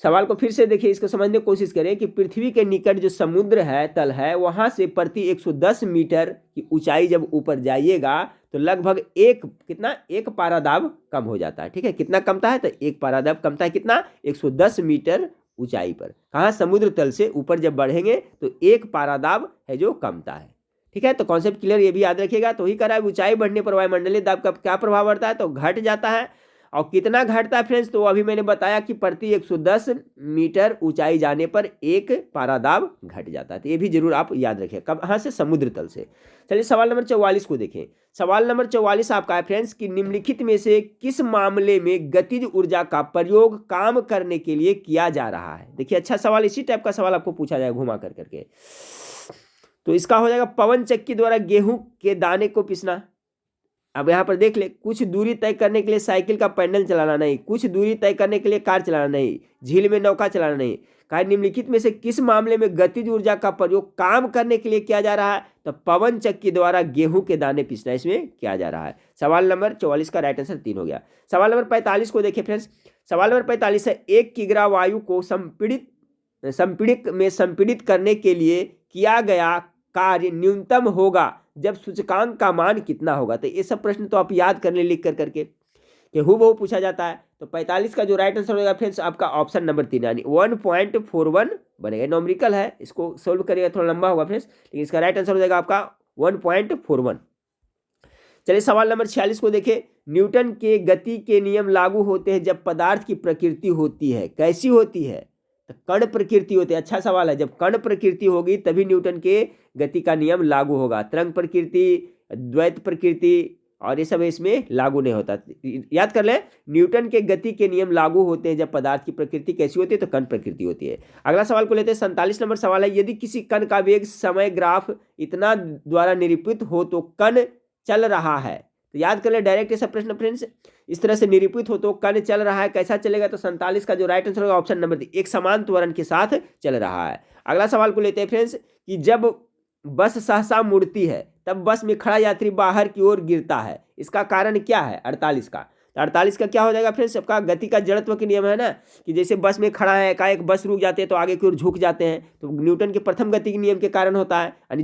सवाल को फिर से देखिए, इसको समझने की कोशिश करें कि पृथ्वी के निकट जो समुद्र है, तल है, वहां से प्रति 110 मीटर की ऊंचाई जब ऊपर जाइएगा तो लगभग एक, कितना, एक पारादाब कम हो जाता है। ठीक है, कितना कमता है, तो एक पारादाब कमता है, कितना, 110 मीटर ऊंचाई पर, कहाँ, समुद्र तल से ऊपर जब बढ़ेंगे तो एक पारादाब है जो कमता है। ठीक है, तो कॉन्सेप्ट क्लियर, ये भी याद रखिएगा। तो ही करा है, ऊंचाई बढ़ने पर वायुमंडलीय दाब का क्या प्रभाव पड़ता है, तो घट जाता है। और कितना घटता है फ्रेंड्स, तो अभी मैंने बताया कि प्रति 110 मीटर ऊंचाई जाने पर एक पारादाब घट जाता है। तो ये भी जरूर आप याद रखें, कहाँ से, समुद्र तल से। चलिए सवाल नंबर 44 को देखें। सवाल नंबर 44 आपका है फ्रेंड्स कि निम्नलिखित में से किस मामले में गतिज ऊर्जा का प्रयोग काम करने के लिए किया जा रहा है। देखिए अच्छा सवाल, इसी टाइप का सवाल आपको पूछा जाएगा घुमा कर करके। तो इसका हो जाएगा पवन चक्की द्वारा गेहूं के दाने को पीसना। अब यहाँ पर देख ले, कुछ दूरी तय करने के लिए साइकिल का पैडल चलाना नहीं, कुछ दूरी तय करने के लिए कार चलाना नहीं, झील में नौका चलाना नहीं। कहा निम्नलिखित में से किस मामले में गतिज ऊर्जा का प्रयोग काम करने के लिए किया जा रहा है, तो पवन चक्की द्वारा गेहूं के दाने पीसना इसमें किया जा रहा है। सवाल नंबर 44 का राइट आंसर 3 हो गया। सवाल नंबर 45 को देखिए फ्रेंड्स। सवाल नंबर 45 है, 1 किग्रा वायु को संपीड़ित करने के लिए किया गया कार्य न्यूनतम होगा जब सूचकांक का मान कितना होगा। तो ये सब प्रश्न तो आप याद कर ले लिख कर करके, कि हूबहू पूछा जाता है। तो 45 का जो राइट आंसर होगा फ्रेंड्स आपका ऑप्शन नंबर 3 यानी 1.41 बनेगा। नॉमरिकल है, इसको सोल्व करिएगा, थोड़ा लंबा होगा फ्रेंड्स, लेकिन इसका राइट आंसर हो जाएगा आपका 1.41। चलिए सवाल नंबर 46 को देखें। न्यूटन के गति के नियम लागू होते हैं जब पदार्थ की प्रकृति होती है, कैसी होती है, तो कण प्रकृति होती है। अच्छा सवाल है, जब कण प्रकृति होगी तभी न्यूटन के गति का नियम लागू होगा। तरंग प्रकृति, द्वैत प्रकृति और ये सब इसमें लागू नहीं होता। याद कर ले, न्यूटन के गति के नियम लागू होते हैं जब पदार्थ की प्रकृति कैसी होती है, तो कण प्रकृति होती है। अगला सवाल को लेते हैं, 47 नंबर सवाल है, यदि किसी कण का वेग समय ग्राफ इतना द्वारा निरूपित हो तो कण चल रहा है। तो याद कर ले, डायरेक्ट ऐसा प्रश्न फ्रेंड्स इस तरह से निरूपित हो तो कण चल रहा है, कैसा चलेगा, तो 47 का जो राइट आंसर होगा ऑप्शन नंबर 3, एक समान त्वरण के साथ चल रहा है। अगला सवाल को लेते हैं फ्रेंड्स कि जब बस सहसा मुड़ती है तब बस में खड़ा यात्री बाहर की ओर गिरता है, इसका कारण क्या है, 48 का। तो 48 का क्या हो जाएगा फ्रेंड्स, सबका गति का जड़त्व के नियम है ना, कि जैसे बस में खड़ा है, एकाएक बस रुक जाते हैं तो आगे की ओर झुक जाते हैं, तो न्यूटन के प्रथम गति के नियम के कारण होता है। यानी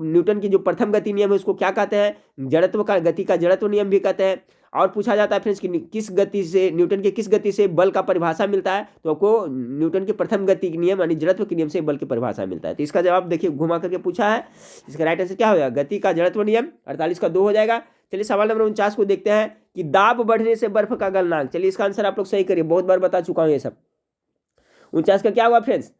न्यूटन की जो प्रथम गति नियम है उसको क्या कहते हैं, जड़त्व का, गति का जड़त्व नियम भी कहते हैं। और पूछा जाता है फ्रेंड्स कि किस गति से, न्यूटन के किस गति से बल का परिभाषा मिलता है, तो आपको न्यूटन के प्रथम गति के नियम यानी जड़त्व के नियम से बल की परिभाषा मिलता है। तो इसका जवाब देखिए घुमा करके पूछा है, इसका राइट आंसर क्या हो जाएगा, गति का जड़त्व नियम। 48 का 2 हो जाएगा। चलिए सवाल नंबर 49 को देखते हैं कि दाब बढ़ने से बर्फ का गलनांक। चलिए इसका आंसर आप लोग सही करिए, बहुत बार बता चुका हूं ये सब। 49 का क्या हुआ फ्रेंड्स,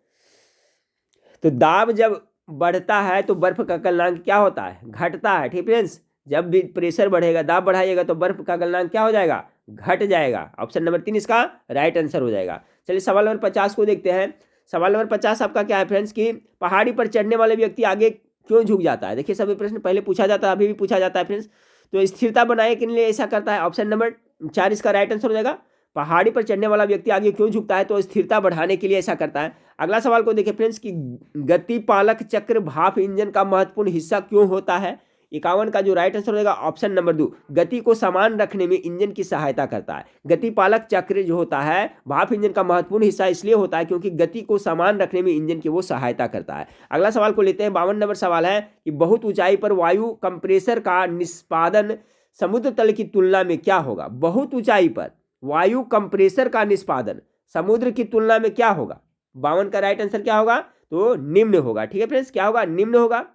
तो दाब जब बढ़ता है तो बर्फ का गलनांक क्या होता है, घटता है। ठीक फ्रेंड्स, जब भी प्रेशर बढ़ेगा, दाब बढ़ाइएगा तो बर्फ का गलनांक क्या हो जाएगा, घट जाएगा। ऑप्शन नंबर 3 इसका राइट आंसर हो जाएगा। चलिए सवाल नंबर 50 को देखते हैं। सवाल नंबर 50 आपका क्या है फ्रेंड्स कि पहाड़ी पर चढ़ने वाले व्यक्ति आगे क्यों झुक जाता है। देखिए सभी प्रश्न पहले पूछा जाता है, अभी भी पूछा जाता है फ्रेंड्स। तो स्थिरता बनाए के लिए ऐसा करता है, ऑप्शन नंबर 4 इसका राइट आंसर हो जाएगा। पहाड़ी पर चढ़ने वाला व्यक्ति आगे क्यों झुकता है, तो स्थिरता बढ़ाने के लिए ऐसा करता है। अगला सवाल को देखिए फ्रेंड्स कि गतिपालक चक्र भाप इंजन का महत्वपूर्ण हिस्सा क्यों होता है। 51 का जो राइट आंसर होगा ऑप्शन नंबर 2, गति को समान रखने में इंजन की सहायता करता है। गतिपालक चक्र जो होता है भाप इंजन का महत्वपूर्ण हिस्सा इसलिए होता है क्योंकि गति को समान रखने में इंजन की वो सहायता करता है। अगला सवाल को लेते हैं, 52 नंबर सवाल है कि बहुत ऊंचाई पर वायु कंप्रेसर का निष्पादन समुद्र तल की तुलना में क्या होगा। बहुत ऊंचाई पर वायु कंप्रेसर का निष्पादन समुद्र की तुलना में क्या होगा। 52 का राइट आंसर क्या होगा, तो निम्न होगा। ठीक है फ्रेंड्स, क्या होगा, निम्न होगा।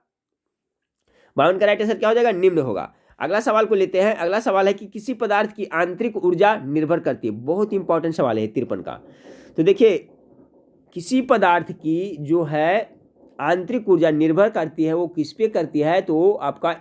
52 का राइट आंसर क्या हो जाएगा, निम्न होगा। अगला सवाल को लेते हैं। अगला सवाल है कि किसी पदार्थ की आंतरिक ऊर्जा निर्भर करती है। बहुत इंपॉर्टेंट सवाल है 53 का। तो देखिए, किसी पदार्थ की जो है आंतरिक ऊर्जा निर्भर करती है, वो किस पे करती है? तो आपका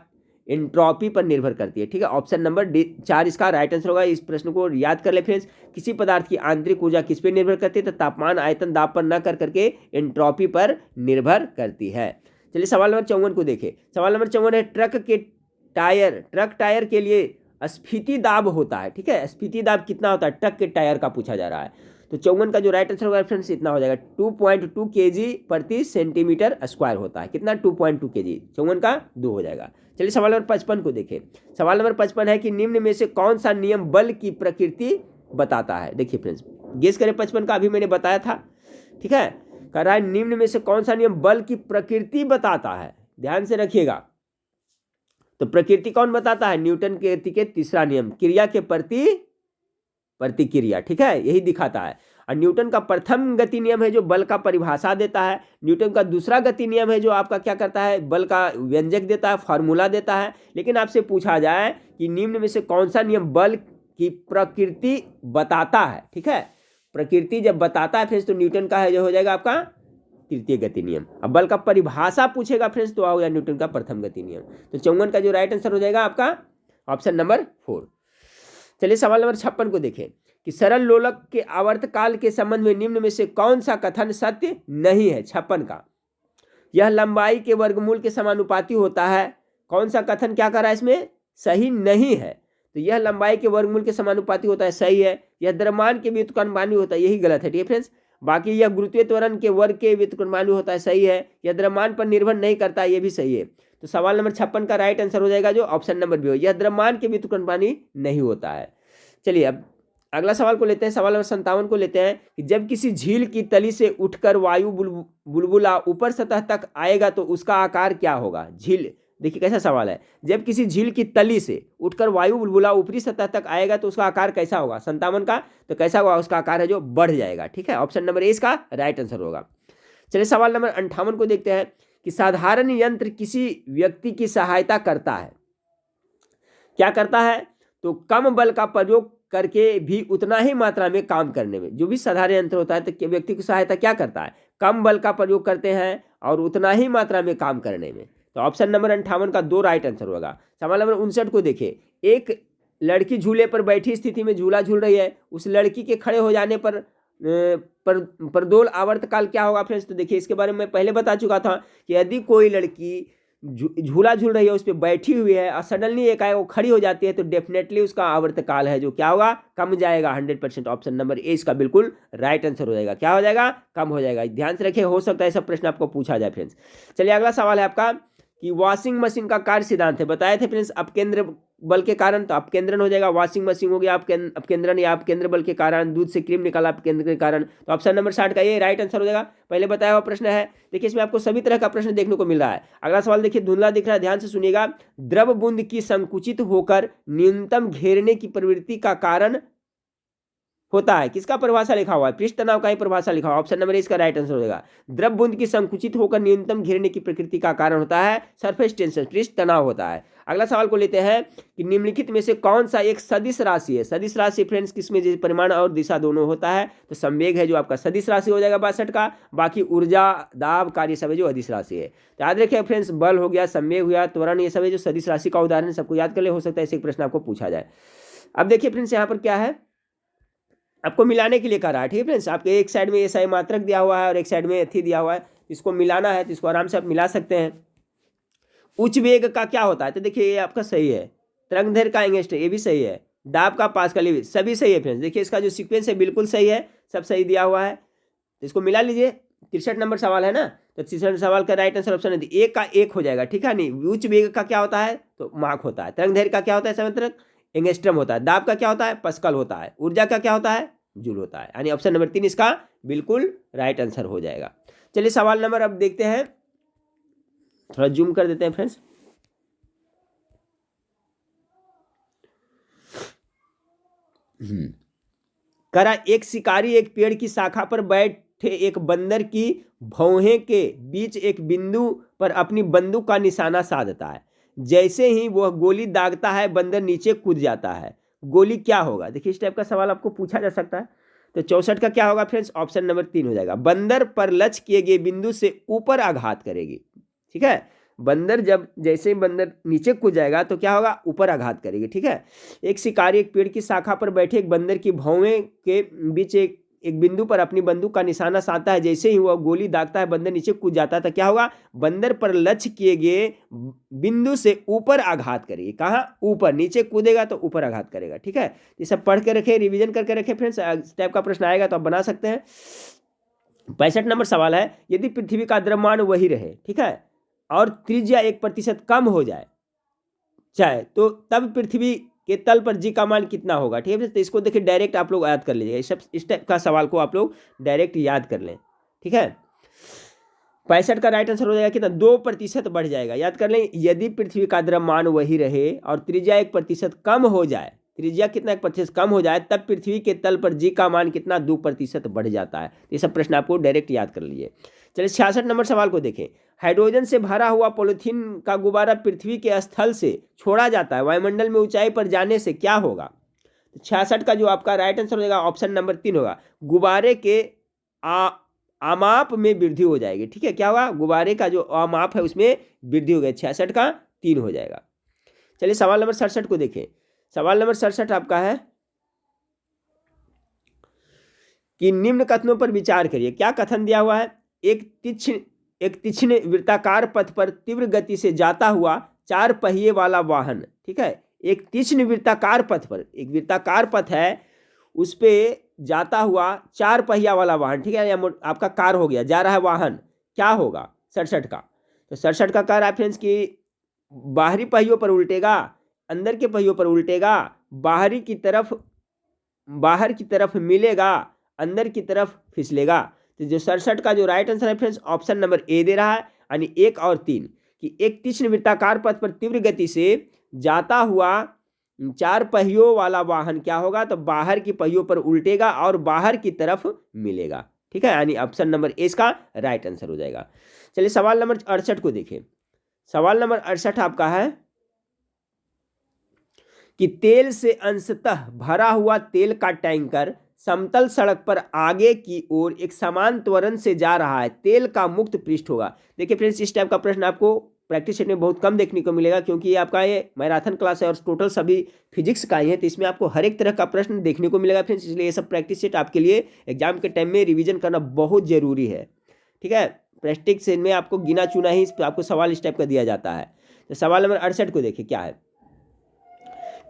एंट्रोपी पर निर्भर करती है। ठीक है, ऑप्शन नंबर डी 4 इसका राइट आंसर होगा। इस प्रश्न को याद कर ले फ्रेंड्स। किसी पदार्थ की आंतरिक ऊर्जा किस पे निर्भर करती है? तो तापमान, आयतन, दाब पर न कर करके एंट्रोपी पर निर्भर करती है। चलिए सवाल नंबर 54 को देखें। सवाल नंबर 54 है ट्रक टायर के लिए स्फीति दाब होता है। ठीक है, स्फीति दाब कितना होता है? ट्रक के टायर का पूछा जा रहा है। तो 54 का जो राइट आंसर होगा फ्रेंड्स इतना हो जाएगा, 2.2 kg प्रति सेंटीमीटर स्क्वायर होता है। कितना? 2.2 kg। 54 का 2 हो जाएगा। चलिए सवाल नंबर 55 को देखें। सवाल नंबर 55 है कि निम्न में से कौन सा नियम बल की प्रकृति बताता है? देखिए फ्रेंड्स, गेस करें। 55 का अभी मैंने बताया था। ठीक है, कह रहा है निम्न में से कौन सा नियम बल की प्रकृति बताता है? ध्यान से रखिएगा। तो प्रकृति कौन बताता है? न्यूटन के गति के तीसरा नियम, क्रिया के प्रति प्रतिक्रिया। ठीक है, यही दिखाता है। और न्यूटन का प्रथम गति नियम है जो बल का परिभाषा देता है। न्यूटन का दूसरा गति नियम है जो आपका क्या करता है? बल का व्यंजक देता है, फॉर्मूला देता है। लेकिन आपसे पूछा जाए कि निम्न में से कौन सा नियम बल की प्रकृति बताता है? ठीक है, प्रकृति जब बताता है फ्रेंड्स तो न्यूटन का है जो हो जाएगा आपका तृतीय गति नियम। अब बल का परिभाषा पूछेगा फ्रेंड्स तो आओ न्यूटन का प्रथम गति नियम। तो 54 का जो राइट आंसर हो जाएगा आपका ऑप्शन नंबर 4। चलिए सवाल नंबर 56 को देखें कि सरल लोलक के आवर्तकाल के संबंध में निम्न में से कौन सा कथन सत्य नहीं है? 56 का, यह लंबाई के वर्गमूल के समानुपाती होता है। कौन सा कथन क्या कर रहा है इसमें? सही नहीं है। तो यह लंबाई के वर्गमूल के समानुपाती होता है, सही है। यह द्रव्यमान के व्युत्क्रमानुपाती होता है, यही गलत है। ठीक है फ्रेंड्स, बाकी यह गुरुत्वीय त्वरण के वर्ग के व्युत्क्रमानुपाती होता है, सही है। यह द्रव्यमान पर निर्भर नहीं करता, ये भी सही है। तो सवाल नंबर 56 का राइट आंसर हो जाएगा जो ऑप्शन नंबर बी हो, यह द्रव्यमान के व्युत्क्रमानुपाती नहीं होता है। चलिए अब अगला सवाल को लेते हैं। सवाल नंबर 57 को लेते हैं कि जब किसी झील की तली से उठकर वायु बुलबुला ऊपर सतह तक आएगा तो उसका आकार क्या होगा? झील, देखिए कैसा सवाल है। जब किसी झील की तली से उठकर वायु बुलबुला ऊपरी सतह तक आएगा तो उसका आकार कैसा होगा? 57 का, तो कैसा होगा? उसका आकार है जो बढ़ जाएगा। ठीक है, ऑप्शन नंबर ए इसका राइट आंसर होगा। चलिए सवाल नंबर 58 को देखते हैं कि साधारण यंत्र किसी व्यक्ति की सहायता करता है, क्या करता है? तो कम बल का प्रयोग करके भी उतना ही मात्रा में काम करने में। जो भी साधारण यंत्र होता है तो व्यक्ति की सहायता क्या करता है? कम बल का प्रयोग करते हैं और उतना ही मात्रा में काम करने में। तो ऑप्शन नंबर 58 का 2 राइट आंसर होगा। सवाल नंबर 59 को देखिए, एक लड़की झूले पर बैठी स्थिति में झूला झूल रही है, उस लड़की के खड़े हो जाने पर प्रदोल आवर्तकाल क्या होगा फ्रेंड्स? तो देखिए इसके बारे में मैं पहले बता चुका था कि यदि कोई लड़की झूला झूल रही है, उस पर बैठी हुई है और सडनली एकाएक वो खड़ी हो जाती है तो डेफिनेटली उसका आवर्तकाल है जो क्या होगा? कम जाएगा 100%। ऑप्शन नंबर ए इसका बिल्कुल राइट आंसर हो जाएगा। क्या हो जाएगा? कम हो जाएगा। ध्यान से रखिए, हो सकता है सब प्रश्न आपको पूछा जाए फ्रेंड्स। चलिए अगला सवाल है आपका कि वॉशिंग मशीन का कार्य सिद्धांत है। बताए थे फ्रेंड्स अपकेंद्र बल के कारण, तो अपकेंद्रन हो जाएगा। वॉशिंग मशीन हो गया अपकेंद्रन या अपकेंद्र बल के कारण। दूध से क्रीम निकाला अपकेंद्र के कारण। तो ऑप्शन नंबर 60 का ये राइट आंसर हो जाएगा। पहले बताया हुआ प्रश्न है। देखिए इसमें आपको सभी तरह का प्रश्न देखने को मिल रहा है। अगला सवाल देखिए, धुंधला दिख रहा है, ध्यान से सुनिएगा। द्रव बूंद की संकुचित होकर न्यूनतम घेरने की प्रवृत्ति का कारण होता है। किसका परिभाषा लिखा हुआ है? पृष्ठ तनाव का ही परिभाषा लिखा हुआ है। ऑप्शन नंबर इसका राइट आंसर हो जाएगा। द्रव बूंद की संकुचित होकर न्यूनतम घेरने की प्रकृति का कारण होता है सरफेस टेंशन, पृष्ठ तनाव होता है। अगला सवाल को लेते हैं कि निम्नलिखित में से कौन सा एक सदिश राशि है? सदिश राशि फ्रेंड्स किसमें परिमाण और दिशा दोनों होता है? तो संवेग है जो आपका सदिश राशि हो जाएगा 62 का। बाकी ऊर्जा, दाब, कार्य सब है जो अदिश राशि है। तो याद रखिए फ्रेंड्स, बल हो गया, संवेग हुआ, त्वरण, ये सब है जो सदिश राशि का उदाहरण है। सबको याद कर ले, हो सकता है ऐसे प्रश्न आपको पूछा जाए। अब देखिए फ्रेंड्स यहाँ पर क्या है, आपको मिलाने के लिए कह रहा है। ठीक है फ्रेंड्स, आपके एक साइड में ये सही मात्रक दिया हुआ है और एक साइड में एथी दिया हुआ है। इसको मिलाना है तो इसको आराम से आप मिला सकते हैं। उच्च वेग का क्या होता है? तो देखिए ये आपका सही है। तरंग दैर्घ्य का एंगस्ट्रम ये भी सही है। दाब का पास्कल ये भी सभी सही है फ्रेंड्स। देखिए इसका जो सीक्वेंस है बिल्कुल सही है, सब सही दिया हुआ है। तो इसको मिला लीजिए। 63 नंबर सवाल है ना, तो 63 सवाल का राइट आंसर ऑप्शन है एक का एक हो जाएगा। ठीक है, नहीं उच्च वेग का क्या होता है? तो माक होता है। तरंग दैर्घ्य का क्या होता है? समतरंग एंगस्ट्रम होता है। दाब का क्या होता है? पास्कल होता है। ऊर्जा का क्या होता है? जूल होता है। यानी ऑप्शन नंबर 3 इसका बिल्कुल राइट आंसर हो जाएगा। चलिए सवाल नंबर अब देखते हैं, थोड़ा जूम कर देते हैं फ्रेंड्स। करा एक शिकारी एक पेड़ की शाखा पर बैठे एक बंदर की भौहें के बीच एक बिंदु पर अपनी बंदूक का निशाना साधता है। जैसे ही वह गोली दागता है बंदर नीचे कूद जाता है, गोली क्या होगा? देखिए इस टाइप का सवाल आपको पूछा जा सकता है। तो 64 का क्या होगा फ्रेंड्स? ऑप्शन नंबर 3 हो जाएगा, बंदर पर लक्ष्य किए गए बिंदु से ऊपर आघात करेगी। ठीक है, बंदर जब जैसे ही बंदर नीचे कूद जाएगा तो क्या होगा? ऊपर आघात करेगी। ठीक है, एक शिकारी एक पेड़ की शाखा पर बैठे एक बंदर की भौवें के बीच एक बिंदु पर अपनी बंदूक का निशाना साधता है, जैसे ही वह गोली दागता है बंदर नीचे कूद जाता है, तो क्या होगा? बंदर पर लक्ष्य किए गए बिंदु से ऊपर आघात करेगी। कहाँ? ऊपर। नीचे कूदेगा तो ऊपर आघात करेगा। ठीक है, ये सब पढ़ के रखे, रिवीजन करके रखे फ्रेंड्स, इस टाइप का प्रश्न आएगा तो आप बना सकते हैं। 65 नंबर सवाल है, यदि पृथ्वी का द्रव्यमान वही रहे, ठीक है, और त्रिज्या 1% कम हो जाए चाहे, तो तब पृथ्वी के तल पर जी का मान कितना होगा? ठीक है, तो इसको देखिए डायरेक्ट आप लोग याद कर लीजिएगा, इस टाइप का सवाल को आप लोग डायरेक्ट याद कर लें। ठीक है, 65 का राइट आंसर हो जाएगा कितना? 2% बढ़ जाएगा। याद कर लें, यदि पृथ्वी का द्रव्यमान वही रहे और त्रिज्या 1% कम हो जाए, त्रिज्या कितना 1% कम हो जाए, तब पृथ्वी के तल पर जी का मान कितना? 2% बढ़ जाता है। ये सब प्रश्न आपको डायरेक्ट याद कर लीजिए। चलिए 66 नंबर सवाल को देखें, हाइड्रोजन से भरा हुआ पॉलिथीन का गुब्बारा पृथ्वी के स्थल से छोड़ा जाता है, वायुमंडल में ऊंचाई पर जाने से क्या होगा? 66 का जो आपका राइट आंसर हो जाएगा ऑप्शन नंबर 3 होगा, गुब्बारे के आमाप में वृद्धि हो जाएगी। ठीक है, क्या होगा? गुब्बारे का जो आमाप है उसमें वृद्धि हो गई। 66 का 3 हो जाएगा। चलिए सवाल नंबर 67 को देखें, सवाल नंबर 67 आपका है कि निम्न कथनों पर विचार करिए। क्या कथन दिया हुआ है? एक तीक्ष्ण वृत्ताकार पथ पर तीव्र गति से जाता हुआ 4 पहिए वाला वाहन, ठीक है, एक तीक्ष्ण वृत्ताकार पथ पर, एक वृत्ताकार पथ है उस पे जाता हुआ 4 पहिया वाला वाहन, ठीक है, आपका कार हो गया, जा रहा है वाहन, क्या होगा? 67 का। तो 67 का कार फ्रेंड्स की बाहरी पहियों पर उल्टेगा, अंदर के पहियों पर उल्टेगा, बाहर की तरफ मिलेगा, अंदर की तरफ फिसलेगा। तो जो 67 का जो राइट आंसर है फ्रेंड्स ऑप्शन नंबर ए दे रहा है, यानी 1 और 3 कि एक तीक्ष्ण वृत्ताकार पथ पर तीव्र गति से जाता हुआ 4 पहियों वाला वाहन क्या होगा? तो बाहर की पहियों पर उल्टेगा और बाहर की तरफ मिलेगा। ठीक है, यानी ऑप्शन नंबर ए इसका राइट आंसर हो जाएगा। चलिए सवाल नंबर 68 को देखें, सवाल नंबर 68 आपका है कि तेल से अंशतः भरा हुआ तेल का टैंकर समतल सड़क पर आगे की ओर एक समान त्वरण से जा रहा है, तेल का मुक्त पृष्ठ होगा। देखिए फ्रेंड्स, इस टाइप का प्रश्न आपको प्रैक्टिस सेट में बहुत कम देखने को मिलेगा, क्योंकि ये आपका ये मैराथन क्लास है और टोटल सभी फिजिक्स का ही है, तो इसमें आपको हर एक तरह का प्रश्न देखने को मिलेगा फ्रेंड्स। इसलिए ये सब प्रैक्टिस सेट आपके लिए एग्जाम के टाइम में रिविजन करना बहुत जरूरी है। ठीक है, प्रैक्टिस सेट में आपको गिना चुना ही आपको सवाल इस टाइप का दिया जाता है। तो सवाल नंबर 68 को देखिए क्या है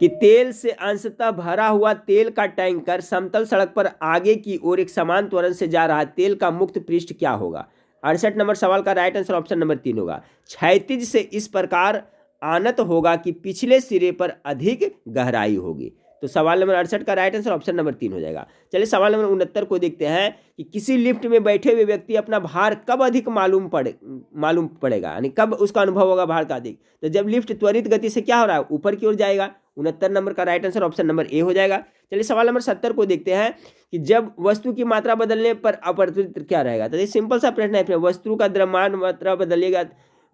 कि तेल से अंशतः भरा हुआ तेल का टैंकर समतल सड़क पर आगे की ओर एक समान त्वरण से जा रहा है, तेल का मुक्त पृष्ठ क्या होगा? 68 नंबर सवाल का राइट आंसर ऑप्शन नंबर 3 होगा, क्षैतिज से इस प्रकार आनत होगा कि पिछले सिरे पर अधिक गहराई होगी। तो सवाल नंबर 68 का राइट आंसर ऑप्शन नंबर 3 हो जाएगा। चलिए सवाल नंबर 69 को देखते हैं कि किसी लिफ्ट में बैठे हुए व्यक्ति अपना भार कब अधिक मालूम पड़ेगा, यानी कब उसका अनुभव होगा भार का अधिक? तो जब लिफ्ट त्वरित गति से क्या हो रहा है? ऊपर की ओर जाएगा। 69 नंबर का right answer option number A हो जाएगा। चलिए सवाल नंबर 70 को देखते हैं कि जब वस्तु की मात्रा बदलने पर अपरिवर्तित क्या रहेगा? तो ये सिंपल सा प्रश्न है, वस्तु का द्रव्यमान मात्रा बदलेगा,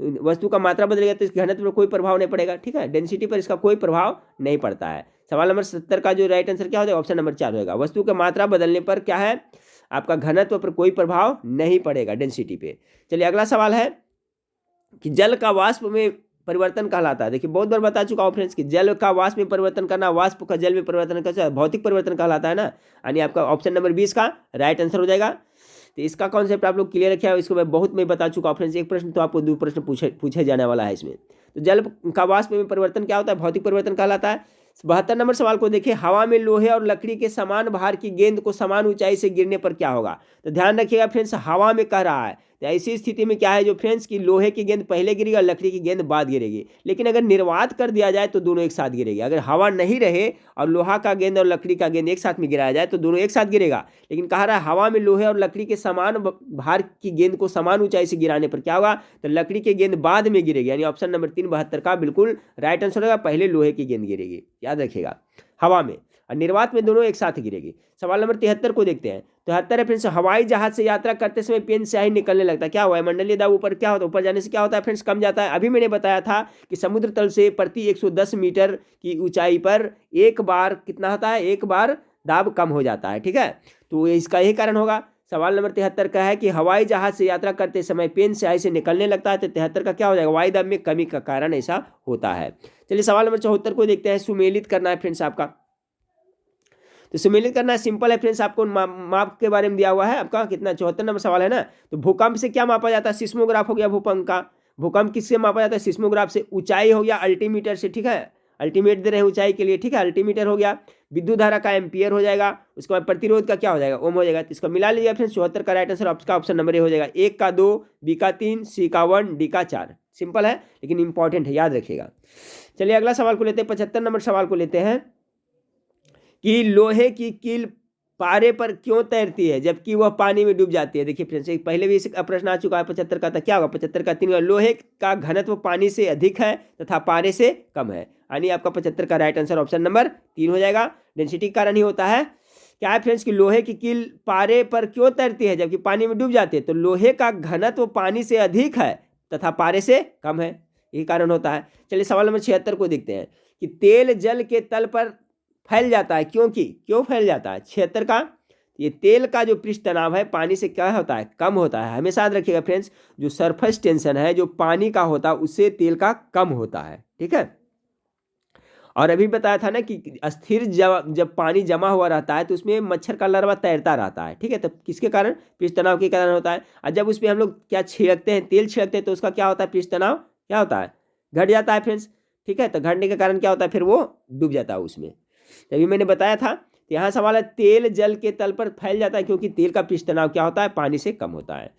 वस्तु का मात्रा बदलेगा तो इसके घनत्व पर कोई प्रभाव नहीं पड़ेगा। ठीक है, डेंसिटी पर इसका कोई प्रभाव नहीं पड़ता है। सवाल नंबर 70 का जो राइट आंसर क्या हो जाएगा? ऑप्शन नंबर 4 होगा, वस्तु का मात्रा बदलने पर क्या है? आपका घनत्व पर कोई प्रभाव नहीं पड़ेगा, डेंसिटी पे। चलिए अगला सवाल है कि जल का वाष्प में परिवर्तन कहलाता है। देखिए बहुत बार बता चुका हूँ फ्रेंड्स कि जल का वाष्प में परिवर्तन करना, वाष्प का जल में परिवर्तन करना भौतिक परिवर्तन कहलाता है ना, यानी आपका ऑप्शन नंबर 20 का राइट आंसर हो जाएगा। तो इसका कॉन्सेप्ट आप लोग क्लियर रखिए, इसको मैं बहुत बता चुका हूँ फ्रेंड्स। एक प्रश्न तो आपको 2 प्रश्न पूछे जाने वाला है इसमें। तो जल का वाष्प में परिवर्तन क्या होता है? भौतिक परिवर्तन कहलाता है। 72 नंबर सवाल को देखिए, हवा में लोहे और लकड़ी के समान भार की गेंद को समान ऊंचाई से गिरने पर क्या होगा? तो ध्यान रखिएगा फ्रेंड्स, हवा में कह रहा है, तो ऐसी स्थिति में क्या है जो फ्रेंड्स की लोहे की गेंद पहले गिरेगी और लकड़ी की गेंद बाद गिरेगी। लेकिन अगर निर्वात कर दिया जाए तो दोनों एक साथ गिरेगी। अगर हवा नहीं रहे और लोहा का गेंद और लकड़ी का गेंद एक साथ में गिराया जाए तो दोनों एक साथ गिरेगा। लेकिन कहा रहा है हवा में लोहे और लकड़ी के समान भार की गेंद को समान ऊंचाई से गिराने पर क्या होगा? तो लकड़ी की गेंद बाद में गिरेगी, यानी ऑप्शन नंबर 3 72 का बिल्कुल राइट आंसर होगा, पहले लोहे की गेंद गिरेगी। याद रखिएगा, हवा में। और निर्वात में दोनों एक साथ गिरेगी। सवाल नंबर 73 को देखते हैं। 73 है फ्रेंड्स, हवाई जहाज से यात्रा करते समय पेन स्याही निकलने लगता है, क्या हुआ है? मंडलीय दाब ऊपर क्या होता है? ऊपर जाने से क्या होता है फ्रेंड्स? कम जाता है। अभी मैंने बताया था कि समुद्र तल से प्रति 110 मीटर की ऊंचाई पर एक बार कितना होता है? एक बार दाब कम हो जाता है, ठीक है। तो इसका यही कारण होगा। सवाल नंबर 73 का है कि हवाई जहाज से यात्रा करते समय पेन स्याही से निकलने लगता है, तो 73 का क्या हो जाएगा? वायु दाब में कमी का कारण ऐसा होता है। चलिए सवाल नंबर 74 को देखते हैं। सुमेलित करना है फ्रेंड्स आपका, तो सुमेलित करना सिंपल है फ्रेंड्स। आपको माप के बारे में दिया हुआ है आपका, कितना 74 नंबर सवाल है ना। तो भूकंप से क्या मापा जाता है? सिस्मोग्राफ हो गया भूकंप का। भूकंप किससे मापा जाता है? सिस्मोग्राफ से। ऊंचाई हो गया अल्टीमीटर से, ठीक है, अल्टीमेट दे रहे हैं ऊंचाई के लिए, ठीक है, अल्टीमीटर हो गया। विद्युत धारा का एम्पियर हो जाएगा। उसके बाद प्रतिरोध का क्या हो जाएगा? ओम हो जाएगा। तो इसको मिला लीजिए फ्रेंड्स। 74 का राइट आंसर आपका ऑप्शन नंबर ए हो जाएगा। 1 का 2, बी का 3, सी का 1, डी का 4। सिंपल है लेकिन इंपॉर्टेंट है, याद रखिएगा। चलिए अगला सवाल को लेते हैं। 75 नंबर सवाल को लेते हैं कि लोहे की कील पारे पर क्यों तैरती है जबकि वह पानी में डूब जाती है? देखिए फ्रेंड्स, पहले भी इस प्रश्न आ चुका है 75 का, था क्या होगा? 75 का 3 लोहे का घनत्व पानी से अधिक है तथा पारे से कम है, यानी आपका 75 का राइट आंसर ऑप्शन नंबर 3 हो जाएगा। डेंसिटी के कारण ही होता है। क्या है फ्रेंड्स कि लोहे की कील पारे पर क्यों तैरती है जबकि पानी में डूब जाती है? तो लोहे का घनत्व पानी से अधिक है तथा पारे से कम है, यही कारण होता है। चलिए सवाल नंबर 76 को देखते हैं कि तेल जल के तल पर फैल जाता है, क्योंकि क्यों फैल जाता है? 76 का, ये तेल का जो पृष्ठ तनाव है पानी से क्या होता है? कम होता है। हमेशा याद रखिएगा फ्रेंड्स, जो सरफेस टेंशन है जो पानी का होता है उससे तेल का कम होता है, ठीक है। और अभी बताया था ना कि अस्थिर जब पानी जमा हुआ रहता है तो उसमें मच्छर का लार्वा तैरता रहता है, ठीक है। तो किसके कारण? पृष्ठ तनाव के कारण होता है। और जब उसमें हम लोग क्या छिड़कते हैं, तेल छिड़कते हैं, तो उसका क्या होता है? पृष्ठ तनाव क्या होता है? घट जाता है फ्रेंड्स, ठीक है। तो घटने के कारण क्या होता है? फिर वो डूब जाता है उसमें। तभी मैंने बताया था। तो यहाँ सवाल है तेल जल के तल पर फैल जाता है क्योंकि तेल का पृष्ठ तनाव क्या होता है? पानी से कम होता है।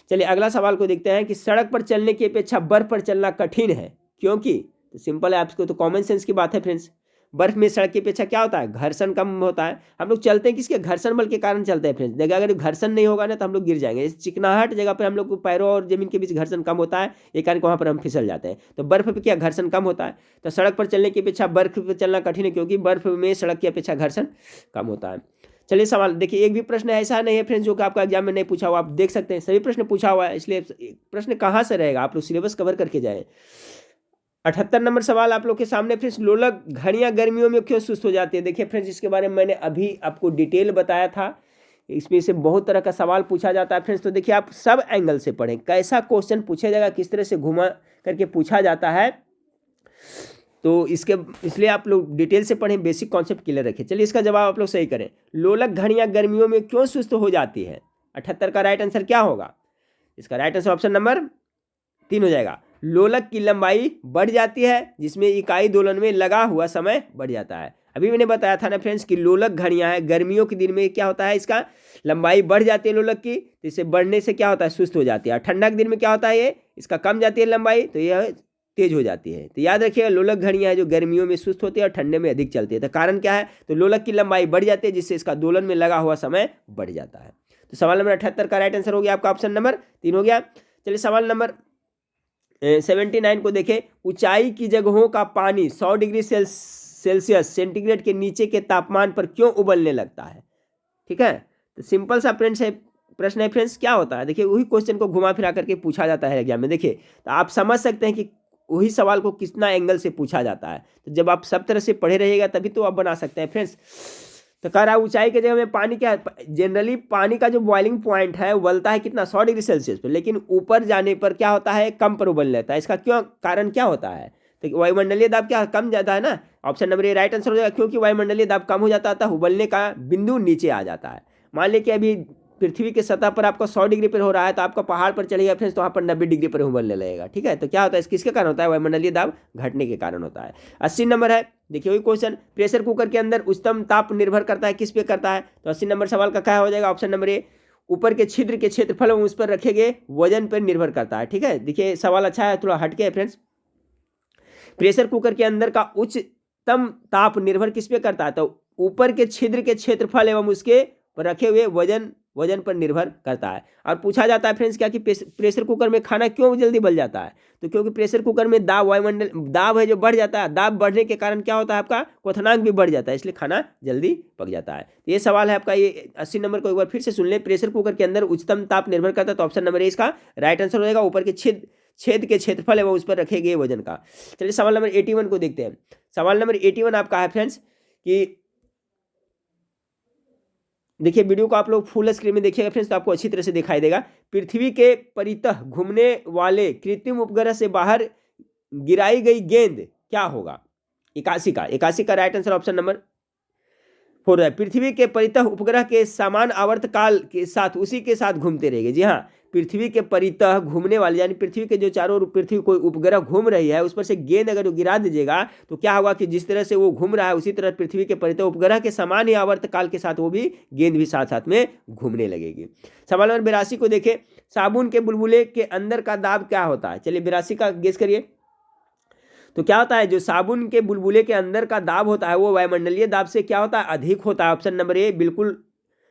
चलिए अगला सवाल को देखते हैं कि सड़क पर चलने की अपेक्षा बर्फ पर चलना कठिन है, क्योंकि? तो सिंपल है, आपको तो कॉमन सेंस की बात है फ्रेंड्स। बर्फ में सड़क की अपेक्षा क्या होता है? घर्षण कम होता है। हम लोग चलते हैं किसके? घर्षण बल के कारण चलते हैं फ्रेंड्स। देखिए अगर घर्षण नहीं होगा ना तो हम लोग गिर जाएंगे। इस चिकनाहट जगह पर हम लोग को पैरों और जमीन के बीच घर्षण कम होता है, ये कारण वहाँ पर हम फिसल जाते हैं। तो बर्फ पे क्या घर्षण कम होता है, तो सड़क पर चलने की अपेक्षा बर्फ पर चलना कठिन है क्योंकि बर्फ में सड़क की अपेक्षा घर्षण कम होता है। चलिए सवाल देखिए, एक भी प्रश्न ऐसा नहीं है फ्रेंड्स जो कि आपका एग्जाम में नहीं पूछा हुआ। आप देख सकते हैं सभी प्रश्न पूछा हुआ है, इसलिए प्रश्न कहाँ से रहेगा? आप लोग सिलेबस कवर करके जाए। 78 नंबर सवाल आप लोग के सामने फ्रेंड्स, लोलक घड़ियां गर्मियों में क्यों सुस्त हो जाती है? देखिए फ्रेंड्स, इसके बारे में मैंने अभी आपको डिटेल बताया था। इसमें से बहुत तरह का सवाल पूछा जाता है फ्रेंड्स। तो देखिए आप सब एंगल से पढ़ें, कैसा क्वेश्चन पूछा जाएगा, किस तरह से घुमा करके पूछा जाता है, तो इसलिए आप लोग डिटेल से पढ़ें, बेसिक कॉन्सेप्ट क्लियर रखें। चलिए इसका जवाब आप लोग सही करें। लोलक घड़ियां गर्मियों में क्यों सुस्त हो जाती है? 78 का राइट आंसर क्या होगा? इसका राइट आंसर ऑप्शन नंबर 3 हो जाएगा। लोलक की लंबाई बढ़ जाती है जिसमें इकाई दोलन में लगा हुआ समय बढ़ जाता है। अभी मैंने बताया था ना फ्रेंड्स कि लोलक घड़ियां है, गर्मियों के दिन में क्या होता है? इसका लंबाई बढ़ जाती है लोलक की, तो इसे बढ़ने से क्या होता है? सुस्त हो जाती है। ठंडा के दिन में क्या होता है? ये इसका कम जाती है लंबाई, तो यह तेज हो जाती है। तो याद रखिएगा, लोलक घड़ियां जो गर्मियों में सुस्त होती है और ठंडे में अधिक चलती है। तो कारण क्या है? तो लोलक की लंबाई बढ़ जाती है जिससे इसका दोलन में लगा हुआ समय बढ़ जाता है। तो सवाल नंबर 78 का राइट आंसर हो गया आपका ऑप्शन नंबर 3 हो गया। चलिए सवाल नंबर 79 को देखें। ऊंचाई की जगहों का पानी 100 डिग्री सेल्सियस सेंटीग्रेड के नीचे के तापमान पर क्यों उबलने लगता है? ठीक है, तो सिंपल सा प्रश्न है फ्रेंड्स। क्या होता है? देखिए वही क्वेश्चन को घुमा फिरा करके पूछा जाता है एग्जाम में। देखिए तो आप समझ सकते हैं कि वही सवाल को कितना एंगल से पूछा जाता है। तो जब आप सब तरह से पढ़े रहिएगा तभी तो आप बना सकते हैं फ्रेंड्स। तो कह रहा है ऊंचाई के जगह में पानी क्या है? जनरली पानी का जो बॉइलिंग पॉइंट है उबलता है कितना? 100 डिग्री सेल्सियस पे, लेकिन ऊपर जाने पर क्या होता है? कम पर उबल लेता है। इसका क्यों कारण क्या होता है? तो वायुमंडलीय दाब क्या कम जाता है ना, option number A right answer हो जाएगा। क्योंकि वायुमंडलीय दाब कम हो जाता है, उबलने का बिंदु नीचे आ जाता है। मान लीजिए कि अभी पृथ्वी के सतह पर आपका 100 डिग्री पर हो रहा है, तो आपका पहाड़ पर चलेगा फ्रेंड्स तो वहाँ पर 90 डिग्री पर उबलने लगेगा। ठीक है, तो क्या होता है? किसके कारण होता है? वायुमंडलीय दाब घटने के कारण होता है। 80 नंबर है, देखिए वही क्वेश्चन। प्रेशर कुकर के अंदर उच्चतम ताप निर्भर करता है किस पे करता है? तो 80 नंबर सवाल का क्या हो जाएगा? ऑप्शन नंबर ए, ऊपर के छिद्र के क्षेत्रफल उस पर रखे गए वजन पर निर्भर करता है। ठीक है, देखिए सवाल अच्छा है, थोड़ा हटके है फ्रेंड्स। प्रेशर कुकर के अंदर का उच्चतम ताप निर्भर किस पे करता है? तो ऊपर के छिद्र के क्षेत्रफल एवं उसके पर रखे हुए वजन वजन पर निर्भर करता है। और पूछा जाता है फ्रेंड्स क्या कि प्रेशर कुकर में खाना क्यों जल्दी बन जाता है, तो क्योंकि प्रेशर कुकर में दाब वायुमंडल दाब है जो बढ़ जाता है, दाब बढ़ने के कारण क्या होता है आपका क्वथनांक भी बढ़ जाता है, इसलिए खाना जल्दी पक जाता है। तो ये सवाल है आपका, ये 80 नंबर को एक बार फिर से सुन लें। प्रेशर कुकर के अंदर उच्चतम ताप निर्भर करता है, तो ऑप्शन नंबर ए इसका राइट आंसर हो जाएगा। ऊपर के छेद के क्षेत्रफल है वो उस पर रखे गए वजन का। चलिए सवाल नंबर 81 को देखते हैं। सवाल नंबर 81 आपका है फ्रेंड्स कि देखिए वीडियो को आप लोग फुल स्क्रीन में देखिएगा फ्रेंड्स तो आपको अच्छी तरह से दिखाई देगा। पृथ्वी के परितः घूमने वाले कृत्रिम उपग्रह से बाहर गिराई गई गेंद क्या होगा? 81 का राइट आंसर ऑप्शन नंबर 4 है। पृथ्वी के परितः उपग्रह के समान आवर्तकाल के साथ उसी के साथ घूमते रहेंगे। जी हाँ, पृथ्वी के परितः घूमने वाले यानी पृथ्वी के जो चारों ओर पृथ्वी कोई उपग्रह घूम रही है उस पर से गेंद अगर गिरा दीजिएगा तो क्या होगा कि जिस तरह से वो घूम रहा है उसी तरह पृथ्वी के परितः उपग्रह के समान ही आवर्तकाल के साथ वो भी गेंद भी साथ साथ में घूमने लगेगी। सवाल नंबर 82 को देखें। साबुन के बुलबुले के अंदर का दाब क्या होता है? चलिए 82 का गेस करिए। तो क्या होता है, जो साबुन के बुलबुले के अंदर का दाब होता है वो वायुमंडलीय दाब से क्या होता है? अधिक होता है। ऑप्शन नंबर ए बिल्कुल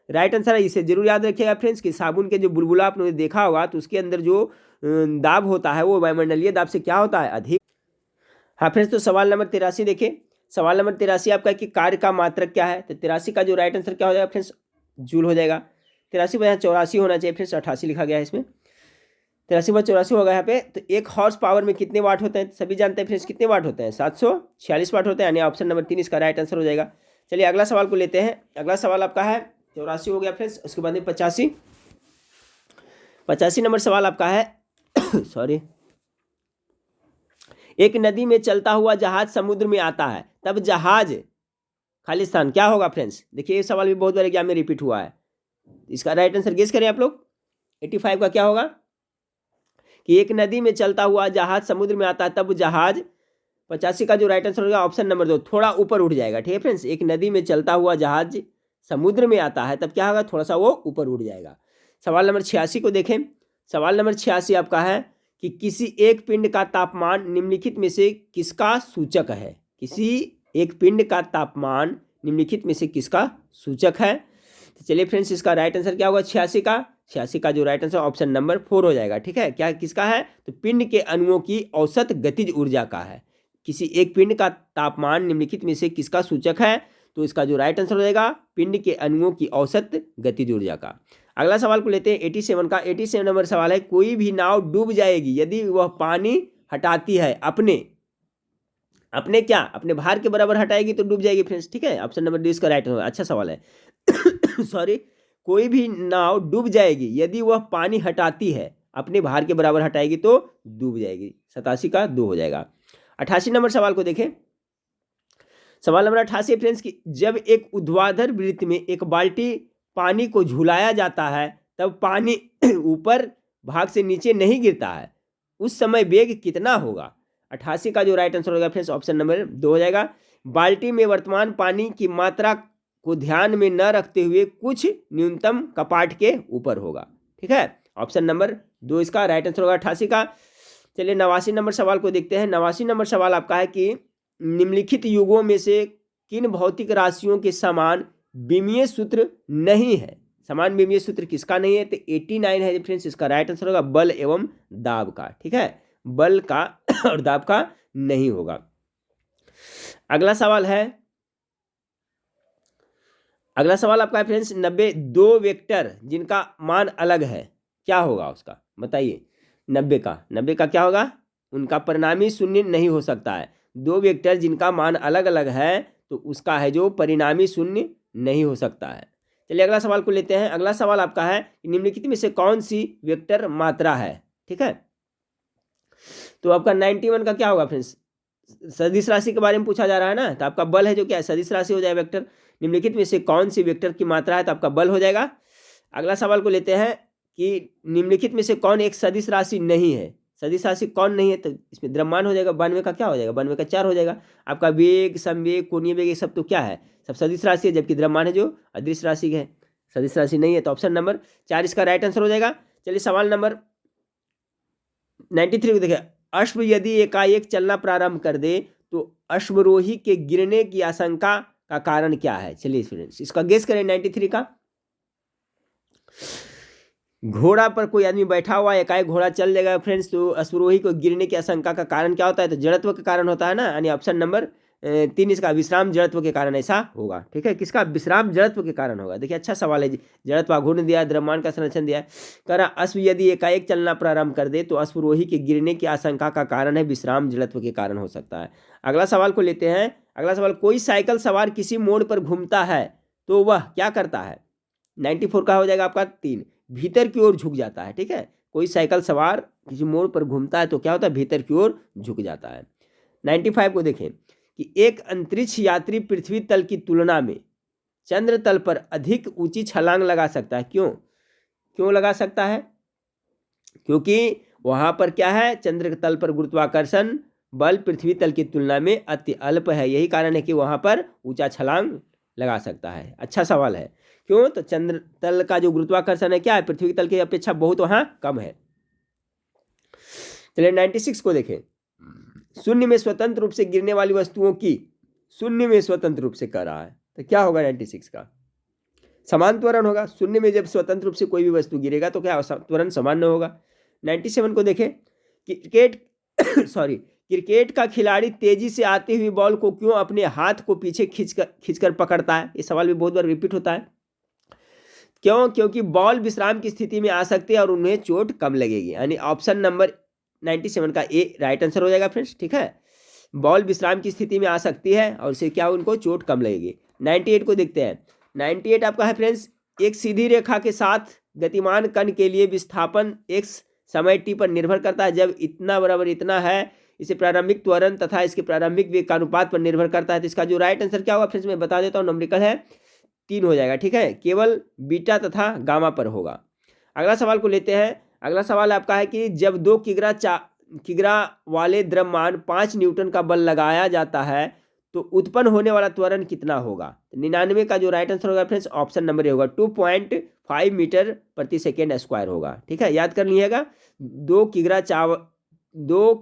राइट आंसर है। इसे जरूर याद रखिएगा फ्रेंड्स कि साबुन के जो बुलबुला आपने देखा होगा तो उसके अंदर जो दाब होता है वो वायुमंडलीय दाब से क्या होता है? अधिक। हाँ फ्रेंड्स, तो सवाल नंबर 83 देखिए। सवाल नंबर 83 आपका कि कार्य का मात्रक क्या है? तो 83 का जो राइट आंसर क्या हो जाएगा फ्रेंड्स? जूल हो जाएगा। 83 बजाय 84 होना चाहिए फ्रेंड्स, 88 लिखा गया है इसमें। 83 बाय 84 होगा यहाँ पे। तो 1 हॉर्स पावर में कितने वाट होते हैं? सभी जानते हैं फ्रेंड्स कितने वाट होते हैं? 746 वाट होते हैं, यानी ऑप्शन नंबर 3 इसका राइट आंसर हो जाएगा। चलिए अगला सवाल को लेते हैं। अगला सवाल आपका है 84 हो गया फ्रेंड्स, उसके बाद में 85 नंबर सवाल आपका है सॉरी। एक नदी में चलता हुआ जहाज समुद्र में आता है तब जहाज खालिस्तान क्या होगा फ्रेंड्स? देखिए ये सवाल भी बहुत बार एग्जाम में रिपीट हुआ है, इसका राइट आंसर गेस करें आप लोग। 85 का क्या होगा कि एक नदी में चलता हुआ जहाज समुद्र में आता है तब जहाज। 85 का जो राइट आंसर होगा ऑप्शन नंबर 2 थोड़ा ऊपर उठ जाएगा। ठीक है फ्रेंड्स, एक नदी में चलता हुआ जहाज समुद्र में आता है तब क्या होगा? थोड़ा सा वो ऊपर उठ जाएगा। सवाल नंबर 86 को देखें। सवाल नंबर 86 आपका है कि किसी एक पिंड का तापमान निम्नलिखित में से किसका सूचक है? किसी एक पिंड का तापमान निम्नलिखित में से किसका सूचक है? तो चलिए फ्रेंड्स इसका राइट आंसर क्या होगा? 86 का जो राइट आंसर ऑप्शन नंबर 4 हो जाएगा। ठीक है, क्या किसका है? तो पिंड के अणुओं की औसत गतिज ऊर्जा का है। किसी एक पिंड का तापमान निम्नलिखित में से किसका सूचक है? तो इसका जो राइट आंसर हो जाएगा पिंड के अणुओं की औसत गतिज ऊर्जा का। अगला सवाल को लेते हैं 87 का। 87 नंबर सवाल है कोई भी नाव डूब जाएगी यदि वह पानी हटाती है अपने क्या अपने भार के बराबर हटाएगी तो डूब जाएगी फ्रेंड्स। ठीक है, ऑप्शन नंबर डी इसका राइट आंसर। अच्छा सवाल है सॉरी। कोई भी नाव डूब जाएगी यदि वह पानी हटाती है अपने भार के बराबर हटाएगी तो डूब जाएगी। 87 का 2 हो जाएगा। 88 नंबर सवाल को देखें। सवाल नंबर 88 फ्रेंड्स की जब एक ऊर्ध्वाधर वृत्त में एक बाल्टी पानी को झुलाया जाता है तब पानी ऊपर भाग से नीचे नहीं गिरता है, उस समय वेग कितना होगा? 88 का जो राइट आंसर होगा फ्रेंड्स ऑप्शन नंबर 2 हो जाएगा। बाल्टी में वर्तमान पानी की मात्रा को ध्यान में न रखते हुए कुछ न्यूनतम कपाट के ऊपर होगा। ठीक है, ऑप्शन नंबर 2 इसका राइट आंसर होगा 88 का। चलिए 89 नंबर सवाल को देखते हैं। 89 नंबर सवाल आपका है कि निम्नलिखित युगों में से किन भौतिक राशियों के समान विमीय सूत्र नहीं है? समान विमीय सूत्र किसका नहीं है? तो 89 है फ्रेंड्स, इसका राइट आंसर होगा बल एवं दाब का। ठीक है, बल का और दाब का नहीं होगा। अगला सवाल आपका है फ्रेंड्स 90 दो वेक्टर जिनका मान अलग है क्या होगा उसका? बताइए। 90 का क्या होगा? उनका परिणामी शून्य नहीं हो सकता है। दो वेक्टर जिनका मान अलग अलग है तो उसका है जो परिणामी शून्य नहीं हो सकता है। चलिए अगला सवाल को लेते हैं। अगला सवाल आपका है निम्नलिखित में से कौन सी वेक्टर मात्रा है? ठीक है, तो आपका 91 का क्या होगा फ्रेंड्स? सदिश राशि के बारे में पूछा जा रहा है ना, तो आपका बल है जो क्या है? सदिश राशि हो जाएगा वेक्टर। निम्नलिखित में से कौन सी वेक्टर की मात्रा है? तो आपका बल हो जाएगा। अगला सवाल को लेते हैं कि निम्नलिखित में से कौन एक सदिश राशि नहीं है? सदिश राशि कौन नहीं है? तो इसमें द्रव्यमान हो जाएगा। 92 का क्या हो जाएगा? 92 का 4 हो जाएगा। आपका वेग, संवेग, कोणीय वेग ये सब तो क्या है? सब सदिश राशि है, जबकि द्रव्यमान है जो अदृश्य राशि है, सदिश राशि नहीं है। तो ऑप्शन नंबर 4 इसका राइट आंसर हो जाएगा। चलिए सवाल नंबर 93 को देखिए। अश्व यदि एकाएक चलना प्रारंभ कर दे तो अश्वरोही के गिरने की आशंका का कारण क्या है? चलिए फ्रेंड्स इसका गेस करें 93 का। घोड़ा पर कोई आदमी बैठा हुआ है, एकाएक घोड़ा चल जाएगा फ्रेंड्स, तो अश्वरोही को गिरने की आशंका का कारण क्या होता है? तो जड़त्व के कारण होता है ना, यानी ऑप्शन नंबर 3 इसका विश्राम जड़त्व के कारण ऐसा होगा। ठीक है, किसका? विश्राम जड़त्व के कारण होगा। देखिए अच्छा सवाल है जी। जड़त्व आघूर्ण दिया है, द्रव्यमान का संरक्षण दिया है। कह रहा अश्व यदि एकाएक चलना प्रारंभ कर दे तो अश्वरोही के गिरने की आशंका का कारण है विश्राम जड़त्व के कारण हो सकता है। अगला सवाल को लेते हैं। अगला सवाल, कोई साइकिल सवार किसी मोड़ पर घूमता है तो वह क्या करता है? 94 का हो जाएगा आपका 3, भीतर की ओर झुक जाता है। ठीक है, कोई साइकिल सवार किसी मोड़ पर घूमता है तो क्या होता है? भीतर की ओर झुक जाता है। 95 को देखें कि एक अंतरिक्ष यात्री पृथ्वी तल की तुलना में चंद्र तल पर अधिक ऊंची छलांग लगा सकता है। क्यों? क्यों लगा सकता है? क्योंकि वहां पर क्या है? चंद्र तल पर गुरुत्वाकर्षण बल पृथ्वी तल की तुलना में अति अल्प है। यही कारण है कि वहां पर ऊंचा छलांग लगा सकता है। अच्छा सवाल है। क्यों? तो चंद्र तल का जो गुरुत्वाकर्षण है क्या है? पृथ्वी तल की अपेक्षा बहुत वहां कम है। चलिए 96 को देखें। शून्य में स्वतंत्र रूप से गिरने वाली वस्तुओं की, शून्य में स्वतंत्र रूप से कर रहा है तो क्या होगा? 96 का समान त्वरण होगा। शून्य में जब स्वतंत्र रूप से कोई भी वस्तु गिरेगा तो क्या त्वरण समान होगा। 97 को देखें। क्रिकेट सॉरी क्रिकेट का खिलाड़ी तेजी से आती हुई बॉल को क्यों अपने हाथ को पीछे खींचकर पकड़ता है? ये सवाल भी बहुत बार रिपीट होता है। क्यों? क्योंकि बॉल विश्राम की स्थिति में आ सकती है और उन्हें चोट कम लगेगी। यानी ऑप्शन नंबर 97 का ए राइट आंसर हो जाएगा फ्रेंड्स। ठीक है, बॉल विश्राम की स्थिति में आ सकती है और उससे क्या उनको चोट कम लगेगी। 98 को देखते हैं। 98 आपका है फ्रेंड्स, एक सीधी रेखा के साथ गतिमान कण के लिए विस्थापन x समय t पर निर्भर करता है। जब इतना बराबर इतना है, इसे प्रारंभिक त्वरण तथा इसके प्रारंभिक वेग का अनुपात पर निर्भर करता है। तो इसका जो राइट आंसर क्या होगा फ्रेंड्स, मैं बता देता हूँ, नंबरिकल है 3 हो जाएगा। ठीक है, केवल बीटा तथा गामा पर होगा। अगला सवाल को लेते हैं। अगला सवाल आपका है कि जब 2 किग्रा वाले द्रव्यमान 5 न्यूटन का बल लगाया जाता है तो उत्पन्न होने वाला त्वरण कितना होगा? 99 का जो राइट आंसर होगा फ्रेंड्स, ऑप्शन नंबर ए होगा, 2.5 मीटर प्रति सेकेंड स्क्वायर होगा। ठीक है, याद कर लीजिएगा। 2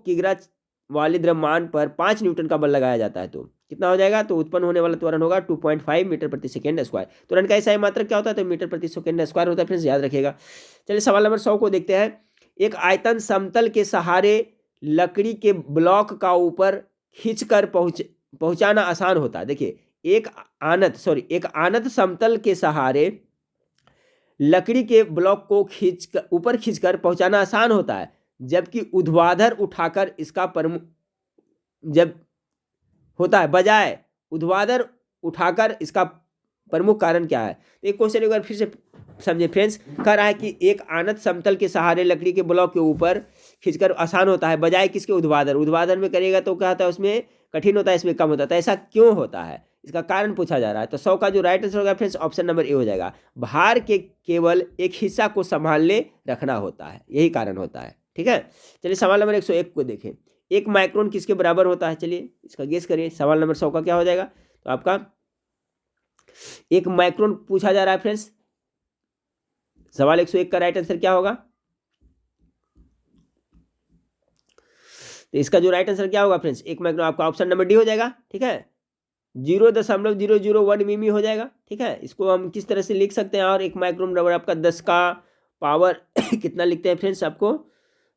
किग्रा वाले द्रव्यमान पर 5 न्यूटन का बल लगाया जाता है तो कितना हो जाएगा? तो उत्पन्न होने वाला त्वरण होगा 2.5 मीटर प्रति सेकेंड स्क्वायर। त्वरण का ऐसा मात्रक क्या होता है? तो मीटर प्रति सेकेंड स्क्वायर होता है फ्रेंड्स, याद रखिएगा। चलिए सवाल नंबर 100 को देखते हैं। एक आयतन समतल के सहारे लकड़ी के ब्लॉक का ऊपर खींचकर पहुंचाना आसान होता है। देखिए, एक आनत समतल के सहारे लकड़ी के ब्लॉक को ऊपर खींचकर पहुंचाना आसान होता है, जबकि ऊर्ध्वाधर उठाकर इसका जब होता है बजाय ऊर्ध्वाधर उठाकर इसका प्रमुख कारण क्या है? एक क्वेश्चन एक बार फिर से समझे फ्रेंड्स। कह रहा है कि एक आनत समतल के सहारे लकड़ी के ब्लॉक के ऊपर खींचकर आसान होता है बजाय किसके? ऊर्ध्वाधर। ऊर्ध्वाधर में करिएगा तो क्या होता है? उसमें कठिन होता है, इसमें कम होता है। तो ऐसा क्यों होता है? इसका कारण पूछा जा रहा है। तो 100 का जो राइट आंसर होगा फ्रेंड्स, ऑप्शन नंबर ए हो जाएगा। भार के केवल एक हिस्सा को संभालने रखना होता है, यही कारण होता है। ठीक है, चलिए सवाल नंबर 101 को देखें। 1 माइक्रोन किसके बराबर होता है? चलिए इसका गेस करिए। सवाल नंबर 100 का क्या हो जाएगा? तो आपका 1 माइक्रोन पूछा जा रहा है फ्रेंड्स। सवाल 101 का राइट आंसर क्या होगा? तो इसका जो राइट आंसर क्या होगा फ्रेंड्स? 1 माइक्रोन आपका ऑप्शन नंबर डी हो जाएगा। ठीक है, 0.001 मिमी हो जाएगा। ठीक है, इसको हम किस तरह से लिख सकते हैं? और 1 माइक्रोन बराबर आपका 10 का पावर कितना लिखते हैं फ्रेंड्स? आपको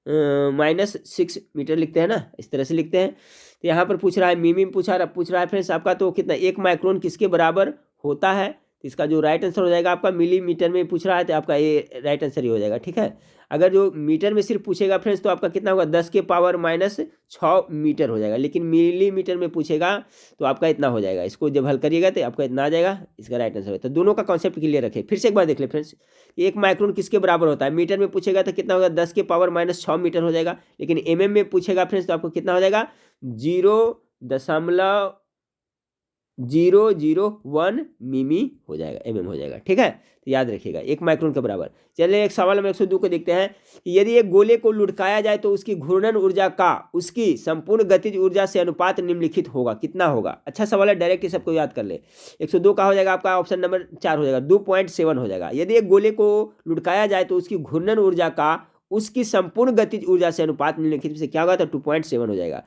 -6 मीटर लिखते हैं ना, इस तरह से लिखते हैं। तो यहाँ पर पूछ रहा है मिमी में पूछ रहा है फ्रेंड्स आपका, तो कितना 1 माइक्रोन किसके बराबर होता है? तो इसका जो राइट आंसर हो जाएगा आपका मिलीमीटर में पूछ रहा है तो आपका ये राइट आंसर ही हो जाएगा। ठीक है, अगर जो मीटर में सिर्फ पूछेगा फ्रेंड्स तो आपका कितना होगा? 10 के पावर -6 मीटर हो जाएगा। लेकिन मिलीमीटर में पूछेगा तो आपका इतना हो जाएगा। इसको जब हल करिएगा तो आपका इतना आ जाएगा, इसका राइट आंसर है। तो दोनों का कॉन्सेप्ट क्लियर रखें। फिर से एक बार देख ले फ्रेंड्स, 1 माइक्रोन किसके बराबर होता है? मीटर में पूछेगा तो कितना होगा? 10 के पावर -6 मीटर हो जाएगा। लेकिन mm में पूछेगा फ्रेंड्स तो आपको कितना हो जाएगा? 0.001 मिमी हो जाएगा, mm हो जाएगा। ठीक है, तो याद रखिएगा 1 माइक्रोन के बराबर। चलिए एक सवाल नंबर 102 को देखते हैं कि यदि एक गोले को लुढ़काया जाए तो उसकी घूर्णन ऊर्जा का उसकी संपूर्ण गतिज ऊर्जा से अनुपात निम्नलिखित होगा, कितना होगा? अच्छा सवाल है, डायरेक्ट ही सबको याद कर ले। 102 का हो जाएगा आपका ऑप्शन नंबर 4 हो जाएगा, 2.7 हो जाएगा। यदि एक गोले को लुढ़काया जाए तो उसकी घूर्णन ऊर्जा का उसकी संपूर्ण गतिज ऊर्जा से अनुपात निम्नलिखित से क्या होगा? तो 2.7 हो जाएगा।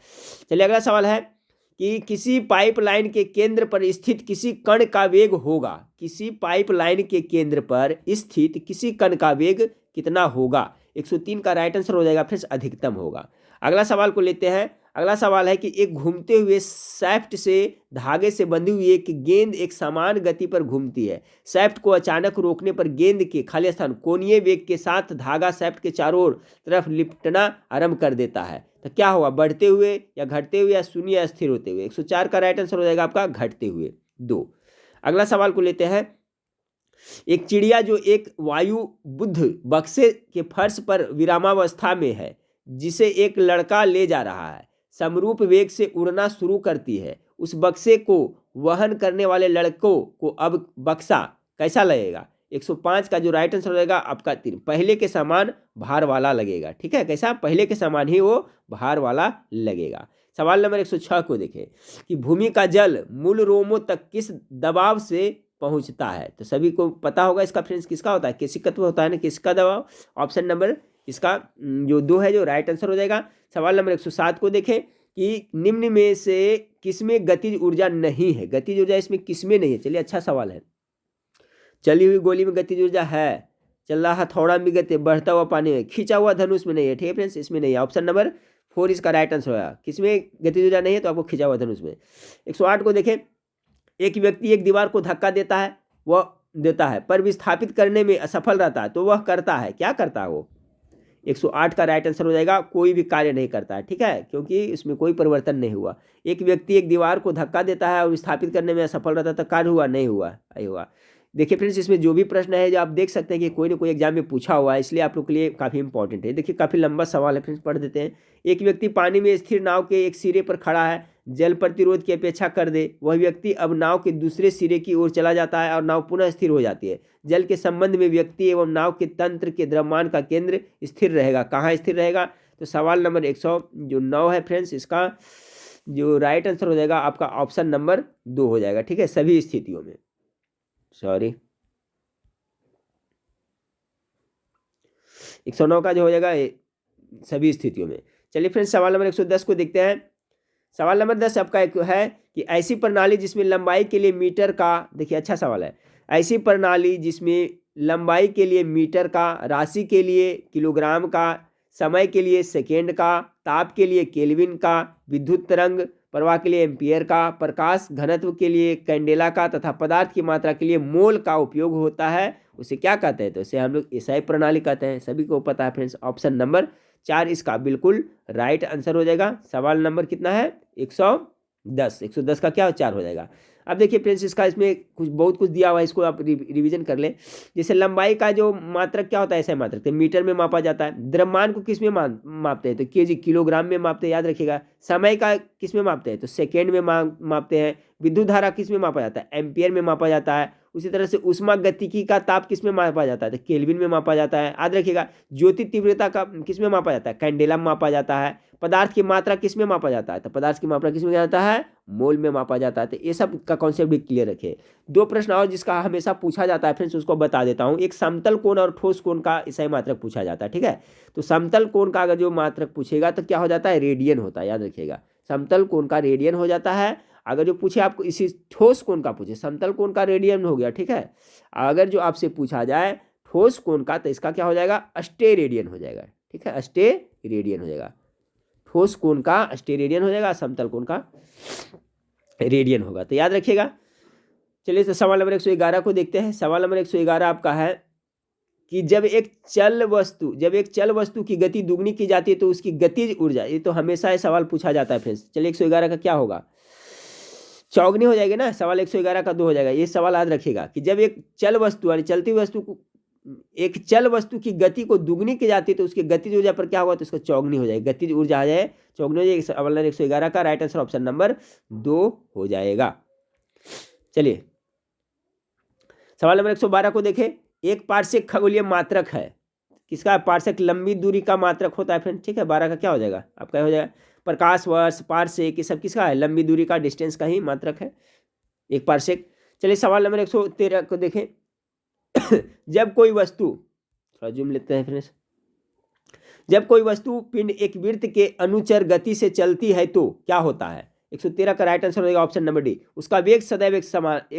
चलिए अगला सवाल है कि किसी पाइपलाइन के केंद्र पर स्थित किसी कण का वेग होगा। किसी पाइपलाइन के केंद्र पर स्थित किसी कण का वेग कितना होगा? 103 का राइट आंसर हो जाएगा फ्रेंड्स अधिकतम होगा। अगला सवाल को लेते हैं। अगला सवाल है कि एक घूमते हुए शैफ्ट से धागे से बंधी हुई एक गेंद एक समान गति पर घूमती है। शैफ्ट को अचानक रोकने पर गेंद के खाली स्थान कोणीय वेग के साथ धागा शैफ्ट के चारों ओर तरफ लिपटना आरंभ कर देता है। तो क्या होगा? बढ़ते हुए या घटते हुए या शून्य या स्थिर होते हुए? 104 का राइट आंसर हो जाएगा आपका घटते हुए। 2। अगला सवाल को लेते हैं। एक चिड़िया जो एक वायु बुद्ध बक्से के फर्श पर विरामावस्था में है, जिसे एक लड़का ले जा रहा है, समरूप वेग से उड़ना शुरू करती है। उस बक्से को वहन करने वाले लड़कों को अब बक्सा कैसा लगेगा? 105 का जो राइट आंसर रहेगा आपका 3, पहले के समान भार वाला लगेगा। ठीक है, कैसा? पहले के समान ही वो भार वाला लगेगा। सवाल नंबर 106 को देखें कि भूमि का जल मूल रोमों तक किस दबाव से पहुंचता है? तो सभी को पता होगा इसका फ्रेंड्स किसका होता है? केशिकत्व होता है ना, किसका दबाव? ऑप्शन नंबर इसका जो 2 है जो राइट आंसर हो जाएगा। सवाल नंबर 107 को देखें कि निम्न में से किसमें गतिज ऊर्जा नहीं है? गतिज ऊर्जा इसमें किसमें नहीं है? चलिए, अच्छा सवाल है। चली हुई गोली में गतिज ऊर्जा है, चल रहा हथौड़ा में गति, बढ़ता हुआ पानी में, खींचा हुआ धनुष में नहीं है। ठीक है फ्रेंड्स, इसमें नहीं है। ऑप्शन नंबर 4 इसका राइट आंसर होगा। किसमें गतिज ऊर्जा नहीं है? तो आपको खींचा हुआ धनुष में। 108 को देखें। एक व्यक्ति एक दीवार को धक्का देता है पर विस्थापित करने में असफल रहता है, तो वह करता है, क्या करता है वो? 108 का राइट आंसर हो जाएगा कोई भी कार्य नहीं करता है। ठीक है, क्योंकि इसमें कोई परिवर्तन नहीं हुआ। एक व्यक्ति एक दीवार को धक्का देता है और विस्थापित करने में असफल रहता है, तो कार्य हुआ? नहीं हुआ, नहीं हुआ। देखिए फ्रेंड्स, इसमें जो भी प्रश्न है जो आप देख सकते हैं कि कोई ना कोई एग्जाम में पूछा हुआ है, इसलिए आप लोग के लिए काफ़ी इंपॉर्टेंट है। देखिए, काफ़ी लंबा सवाल है फ्रेंड्स, पढ़ देते हैं। एक व्यक्ति पानी में स्थिर नाव के एक सिरे पर खड़ा है, जल प्रतिरोध की अपेक्षा कर दे। वह व्यक्ति अब नाव के दूसरे सिरे की ओर चला जाता है और नाव पुनः स्थिर हो जाती है। जल के संबंध में व्यक्ति एवं नाव के तंत्र के द्रव्यमान का केंद्र स्थिर रहेगा। कहाँ स्थिर रहेगा? तो सवाल नंबर 109 है फ्रेंड्स, इसका जो राइट आंसर हो जाएगा आपका ऑप्शन नंबर 2 हो जाएगा। ठीक है, सभी स्थितियों में। सॉरी, 109 का जो हो जाएगा सभी स्थितियों में। चलिए फ्रेंड्स, सवाल नंबर 110 को देखते हैं। सवाल नंबर 10 आपका एक है कि ऐसी प्रणाली जिसमें लंबाई के लिए मीटर का, देखिए अच्छा सवाल है, ऐसी प्रणाली जिसमें लंबाई के लिए मीटर का, राशि के लिए किलोग्राम का, समय के लिए सेकेंड का, ताप के लिए केल्विन का, विद्युत तरंग प्रवाह के लिए एम्पियर का, प्रकाश घनत्व के लिए कैंडेला का तथा पदार्थ की मात्रा के लिए मोल का उपयोग होता है, उसे क्या कहते हैं? तो इसे हम लोग एसआई प्रणाली कहते हैं। सभी को पता है फ्रेंड्स। ऑप्शन नंबर 4 इसका बिल्कुल राइट आंसर हो जाएगा। सवाल नंबर कितना है? 110। 110 का क्या 4 हो जाएगा। अब देखिए फ्रेंड्स, इसका इसमें बहुत कुछ दिया हुआ है, इसको आप रिवीजन कर लें। जैसे लंबाई का जो मात्रक क्या होता है? ऐसा मात्रक तो मीटर में मापा जाता है। द्रव्यमान को किस में मापते हैं? तो केजी, किलोग्राम में मापते हैं, याद रखिएगा। समय का किस में मापते हैं? तो सेकेंड में मापते हैं। विद्युत धारा किस में मापा जाता है? एम्पियर में मापा जाता है। उसी तरह से उष्मा गतिकी का ताप किस में मापा जाता है? तो केल्विन में मापा जाता है, याद रखिएगा। ज्योति तीव्रता का किस में मापा जाता है? कैंडेला में मापा जाता है। पदार्थ की मात्रा किस में मापा जाता है? तो पदार्थ की मात्रा किस में जाता है? मोल में मापा जाता है। तो ये सब का कॉन्सेप्ट भी क्लियर रखिए। 2 प्रश्न और जिसका हमेशा पूछा जाता है फ्रेंड्स, उसको बता देता हूँ। एक समतल कोण और ठोस कोण का सही मात्रक पूछा जाता है। ठीक है, तो समतल कोण का अगर जो मात्रक पूछेगा तो क्या हो जाता है? रेडियन होता है, याद रखिएगा। समतल कोण का रेडियन हो जाता है। अगर जो पूछे आपको इसी ठोस कोण का पूछे, समतल कोण का रेडियन हो गया। ठीक है, अगर जो आपसे पूछा जाए ठोस कोण का, तो इसका क्या हो जाएगा? अस्टेरेडियन हो जाएगा। ठीक है, अस्टेरेडियन हो जाएगा। ठोस कोण का अस्टेरेडियन हो जाएगा, समतल कोण का रेडियन होगा। तो याद रखिएगा। चलिए, तो सवाल नंबर 111 को देखते हैं। सवाल नंबर 111 आपका है कि जब एक चल वस्तु की गति दुगनी की जाती है तो उसकी गतिज ऊर्जा, ये तो हमेशा ये सवाल पूछा जाता है फ्रेंड्स। चलिए, 111 का क्या होगा? चौगनी हो जाएगी ना। सवाल 111 का 2 हो जाएगा। ये सवाल याद रखिएगा कि जब एक चल वस्तु यानी चलती वस्तु को, एक चल वस्तु की गति को दुगनी की जाती है तो उसकी गतिज ऊर्जा पर क्या होगा? तो इसको चौगनी हो जाएगी। गतिज ऊर्जा आ जाए, चौगनी हो जाएगी। सवाल नंबर 111 का राइट आंसर ऑप्शन नंबर 2 हो जाएगा। चलिए, सवाल नंबर 112 को देखें। एक पार्श्विक खगोलीय मात्रक है, किसका? पार्श्विक लंबी दूरी का मात्रक होता है फ्रेंड। ठीक है, 12 का क्या हो जाएगा? आपका हो जाएगा प्रकाश वर्ष, पार्श्विक, ये सब किसका है? लंबी दूरी का, डिस्टेंस का ही मात्रक है एक पार्श्विक। चलिए, सवाल नंबर 113 को देखें। जब कोई वस्तु, थोड़ा जूम लेते हैं फ्रेंड्स, जब कोई वस्तु पिंड एक वृत्त के अनुचर गति से चलती है तो क्या होता है? 113 का राइट आंसर हो जाएगा ऑप्शन नंबर डी। उसका वेग सदैव एक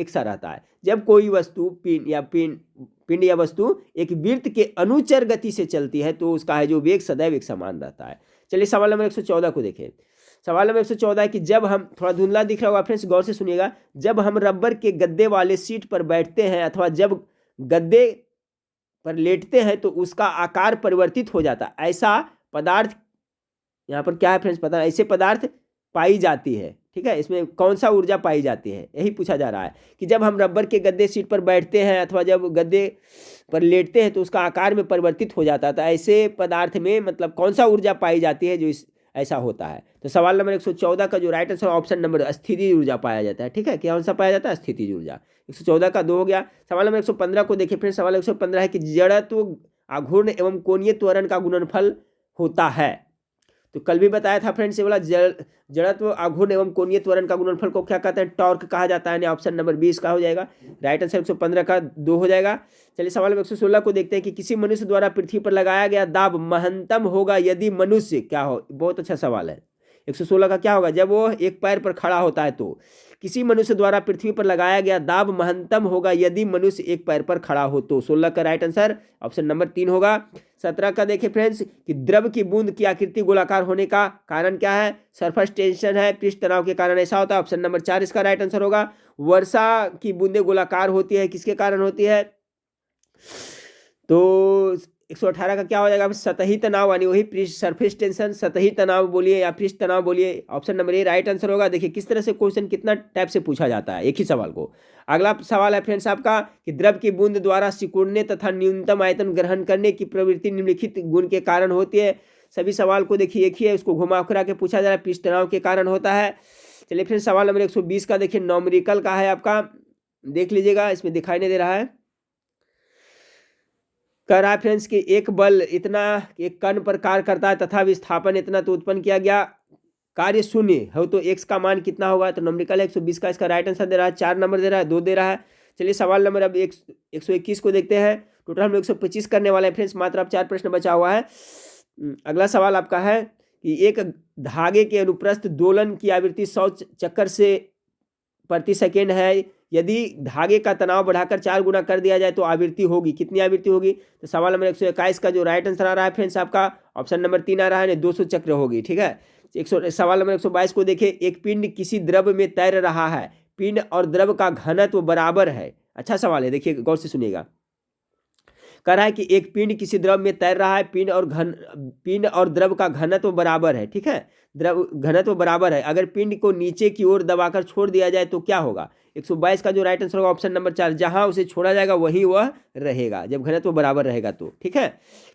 सा रहता है। जब कोई वस्तु पिंड या वस्तु एक वृत्त के अनुचर गति से चलती है तो उसका है जो वेग सदैव एक समान रहता है। चलिए सवाल नंबर 114 को देखें। सवाल नंबर 114 है कि जब हम, थोड़ा धुंधला दिख रहा होगा फ्रेंड्स, गौर से सुनिएगा, जब हम रबर के गद्दे वाले सीट पर बैठते हैं अथवा जब गद्दे पर लेटते हैं तो उसका आकार परिवर्तित हो जाता है। ऐसा पदार्थ, यहाँ पर क्या है फ्रेंड्स पता, ऐसे पदार्थ पाई जाती है। ठीक है, इसमें कौन सा ऊर्जा पाई जाती है, यही पूछा जा रहा है कि जब हम रबर के गद्दे सीट पर बैठते हैं अथवा जब गद्दे पर लेटते हैं तो उसका आकार में परिवर्तित हो जाता है। तो ऐसे पदार्थ में मतलब कौन सा ऊर्जा पाई जाती है जो ऐसा होता है। तो सवाल नंबर 114 का जो राइट आंसर ऑप्शन नंबर स्थितिज ऊर्जा पाया जाता है। ठीक है, कौन सा पाया जाता है, स्थितिज ऊर्जा। 114 का 2 हो गया। सवाल नंबर 115 को देखिए फ्रेंड्स। सवाल 115 है कि जड़त्व आघूर्ण एवं कोणीय त्वरण का गुणनफल होता है। तो कल भी बताया था फ्रेंड्स, ये वाला जड़त्व आघूर्ण एवं कोणीय त्वरण का गुणनफल को क्या कहते हैं, टॉर्क कहा जाता है। ऑप्शन नंबर 20 का हो जाएगा राइट आंसर। 115 का 2 हो जाएगा। चलिए सवाल नंबर 116 को देखते हैं कि किसी मनुष्य द्वारा पृथ्वी पर लगाया गया दाब महत्तम होगा यदि मनुष्य क्या हो। बहुत अच्छा सवाल है। 116 का क्या होगा, जब वो एक पैर पर खड़ा होता है तो किसी मनुष्य द्वारा पृथ्वी पर लगाया गया दाब महत्तम होगा यदि मनुष्य एक पैर पर खड़ा हो तो। 16 का राइट आंसर ऑप्शन नंबर 3 होगा। 17 का देखिए फ्रेंड्स कि द्रव की बूंद की आकृति गोलाकार होने का कारण क्या है, सरफेस टेंशन है, पृष्ठ तनाव के कारण ऐसा होता है। ऑप्शन नंबर 4 इसका राइट आंसर होगा। वर्षा की बूंदें गोलाकार होती है, किसके कारण होती है, तो 118 का क्या हो जाएगा, सतही तनाव, यानी वही पृष्ठ सरफेस टेंशन, सतही तनाव बोलिए या पृष्ठ तनाव बोलिए। Option number A right answer होगा। देखिए किस तरह से क्वेश्चन कितना टाइप से पूछा जाता है एक ही सवाल को। अगला सवाल है फ्रेंड्स आपका कि द्रव की बूंद द्वारा सिकुड़ने तथा न्यूनतम आयतन ग्रहण करने की प्रवृत्ति निम्नलिखित गुण के कारण होती है। सभी सवाल को देखिए एक ही है, उसको घुमा फिरा के पूछा जा रहा है, पृष्ठ तनाव के कारण होता है। चलिए फ्रेंड्स सवाल नंबर 120 का देखिए, नॉमरिकल का है आपका, देख लीजिएगा, इसमें दिखाई नहीं दे रहा है। कह रहा है फ्रेंड्स कि एक बल इतना एक कण पर कार्य करता है तथा विस्थापन इतना तो उत्पन्न किया गया, कार्य शून्य हो तो x का मान कितना होगा। तो नंबरिकल 120 का इसका राइट आंसर दे रहा है, 4 नंबर दे रहा है, 2 दे रहा है। चलिए सवाल नंबर अब 121 को देखते हैं। टोटल हम 125 करने वाले हैं फ्रेंड्स, मात्र अब 4 प्रश्न बचा हुआ है। अगला सवाल आपका है कि एक धागे के अनुप्रस्थ दोलन की आवृत्ति 100 चक्कर से प्रति सेकेंड है। यदि धागे का तनाव बढ़ाकर 4 गुना कर दिया जाए तो आवृत्ति होगी, कितनी आवृत्ति होगी। तो सवाल नंबर 121 का जो राइट आंसर आ रहा है फ्रेंड्स आपका ऑप्शन नंबर 3 आ रहा है, 200 चक्र होगी। ठीक है। सवाल नंबर 122 को देखिए, एक पिंड किसी द्रव में तैर रहा है, पिंड और द्रव का घनत्व बराबर है। अच्छा सवाल है, देखिए गौर से सुनिएगा। कह रहा है कि एक पिंड किसी द्रव में तैर रहा है, पिंड और द्रव का घनत्व बराबर है। ठीक है, द्रव घनत्व बराबर है। अगर पिंड को नीचे की ओर दबाकर छोड़ दिया जाए तो क्या होगा। 122 का जो राइट आंसर होगा ऑप्शन नंबर 4, जहां उसे छोड़ा जाएगा वही वह रहेगा, जब घनत्व बराबर रहेगा तो। ठीक है,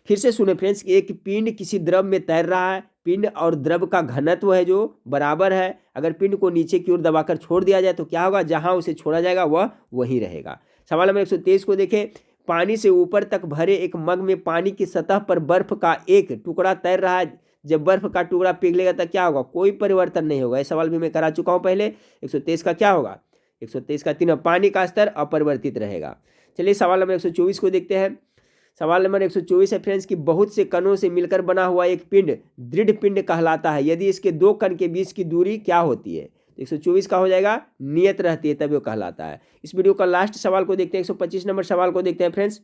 फिर से सुने फ्रेंड्स, एक पिंड किसी द्रव में तैर रहा है, पिंड और द्रव का घनत्व है जो बराबर है। अगर पिंड को नीचे की ओर दबाकर छोड़ दिया जाए तो क्या होगा, जहां उसे छोड़ा जाएगा वह वही रहेगा। सवाल नंबर 123 को देखें, पानी से ऊपर तक भरे एक मग में पानी की सतह पर बर्फ का एक टुकड़ा तैर रहा है। जब बर्फ का टुकड़ा पिघलेगा तो क्या होगा, कोई परिवर्तन नहीं होगा। ये सवाल भी मैं करा चुका हूं पहले। 123 का क्या होगा, 123 का 3, पानी का स्तर अपरिवर्तित रहेगा। चलिए सवाल नंबर 124 को देखते हैं। सवाल नंबर 124 है फ्रेंड्स कि बहुत से कणों से मिलकर बना हुआ एक पिंड दृढ़ पिंड कहलाता है यदि इसके 2 कण के बीच की दूरी क्या होती है। 124 का हो जाएगा नियत रहती है, तभी वो कहलाता है। इस वीडियो का लास्ट सवाल को देखते हैं, 125 नंबर सवाल को देखते हैं फ्रेंड्स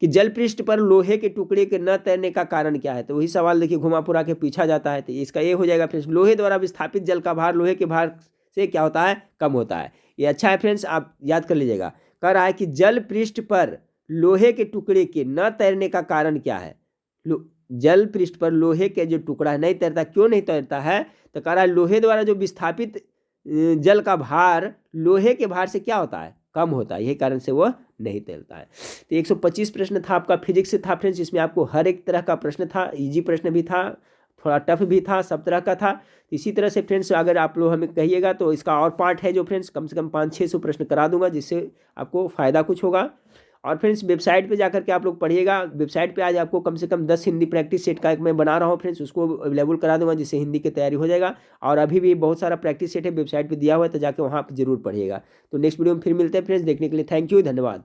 कि जल पृष्ठ पर लोहे के टुकड़े के न तैरने का कारण क्या है। तो वही सवाल देखिए घुमा पुरा के पूछा जाता है। तो इसका ये हो जाएगा फ्रेंड्स, लोहे द्वारा विस्थापित जल का भार लोहे के भार से क्या होता है, कम होता है। ये अच्छा है फ्रेंड्स, आप याद कर लीजिएगा। कह रहा है कि जल पृष्ठ पर लोहे के टुकड़े के न तैरने का कारण क्या है। जल पृष्ठ पर लोहे के जो टुकड़ा नहीं तैरता, क्यों नहीं तैरता है, तो कह रहा है लोहे द्वारा जो विस्थापित जल का भार लोहे के भार से क्या होता है, कम होता है, यही कारण से वह नहीं तैरता है। तो 125 प्रश्न था आपका फिजिक्स से था फ्रेंड्स, जिसमें आपको हर एक तरह का प्रश्न था, इजी प्रश्न भी था, थोड़ा टफ भी था, सब तरह का था। इसी तरह से फ्रेंड्स अगर आप लोग हमें कहिएगा तो इसका और पार्ट है जो फ्रेंड्स कम से कम 500-600 प्रश्न करा दूंगा, जिससे आपको फ़ायदा कुछ होगा। और फ्रेंड्स वेबसाइट पे जाकर के आप लोग पढ़िएगा। वेबसाइट पे आज आपको कम से कम 10 हिंदी प्रैक्टिस सेट का एक मैं बना रहा हूँ फ्रेंड्स, उसको अवेलेबल करा दूंगा, जिससे हिंदी की तैयारी हो जाएगा। और अभी भी बहुत सारा प्रैक्टिस सेट है वेबसाइट पे दिया हुआ है, तो जाके वहाँ पर जरूर पढ़िएगा। तो नेक्स्ट वीडियो में फिर मिलते हैं फ्रेंड्स, देखने के लिए थैंक यू, धन्यवाद।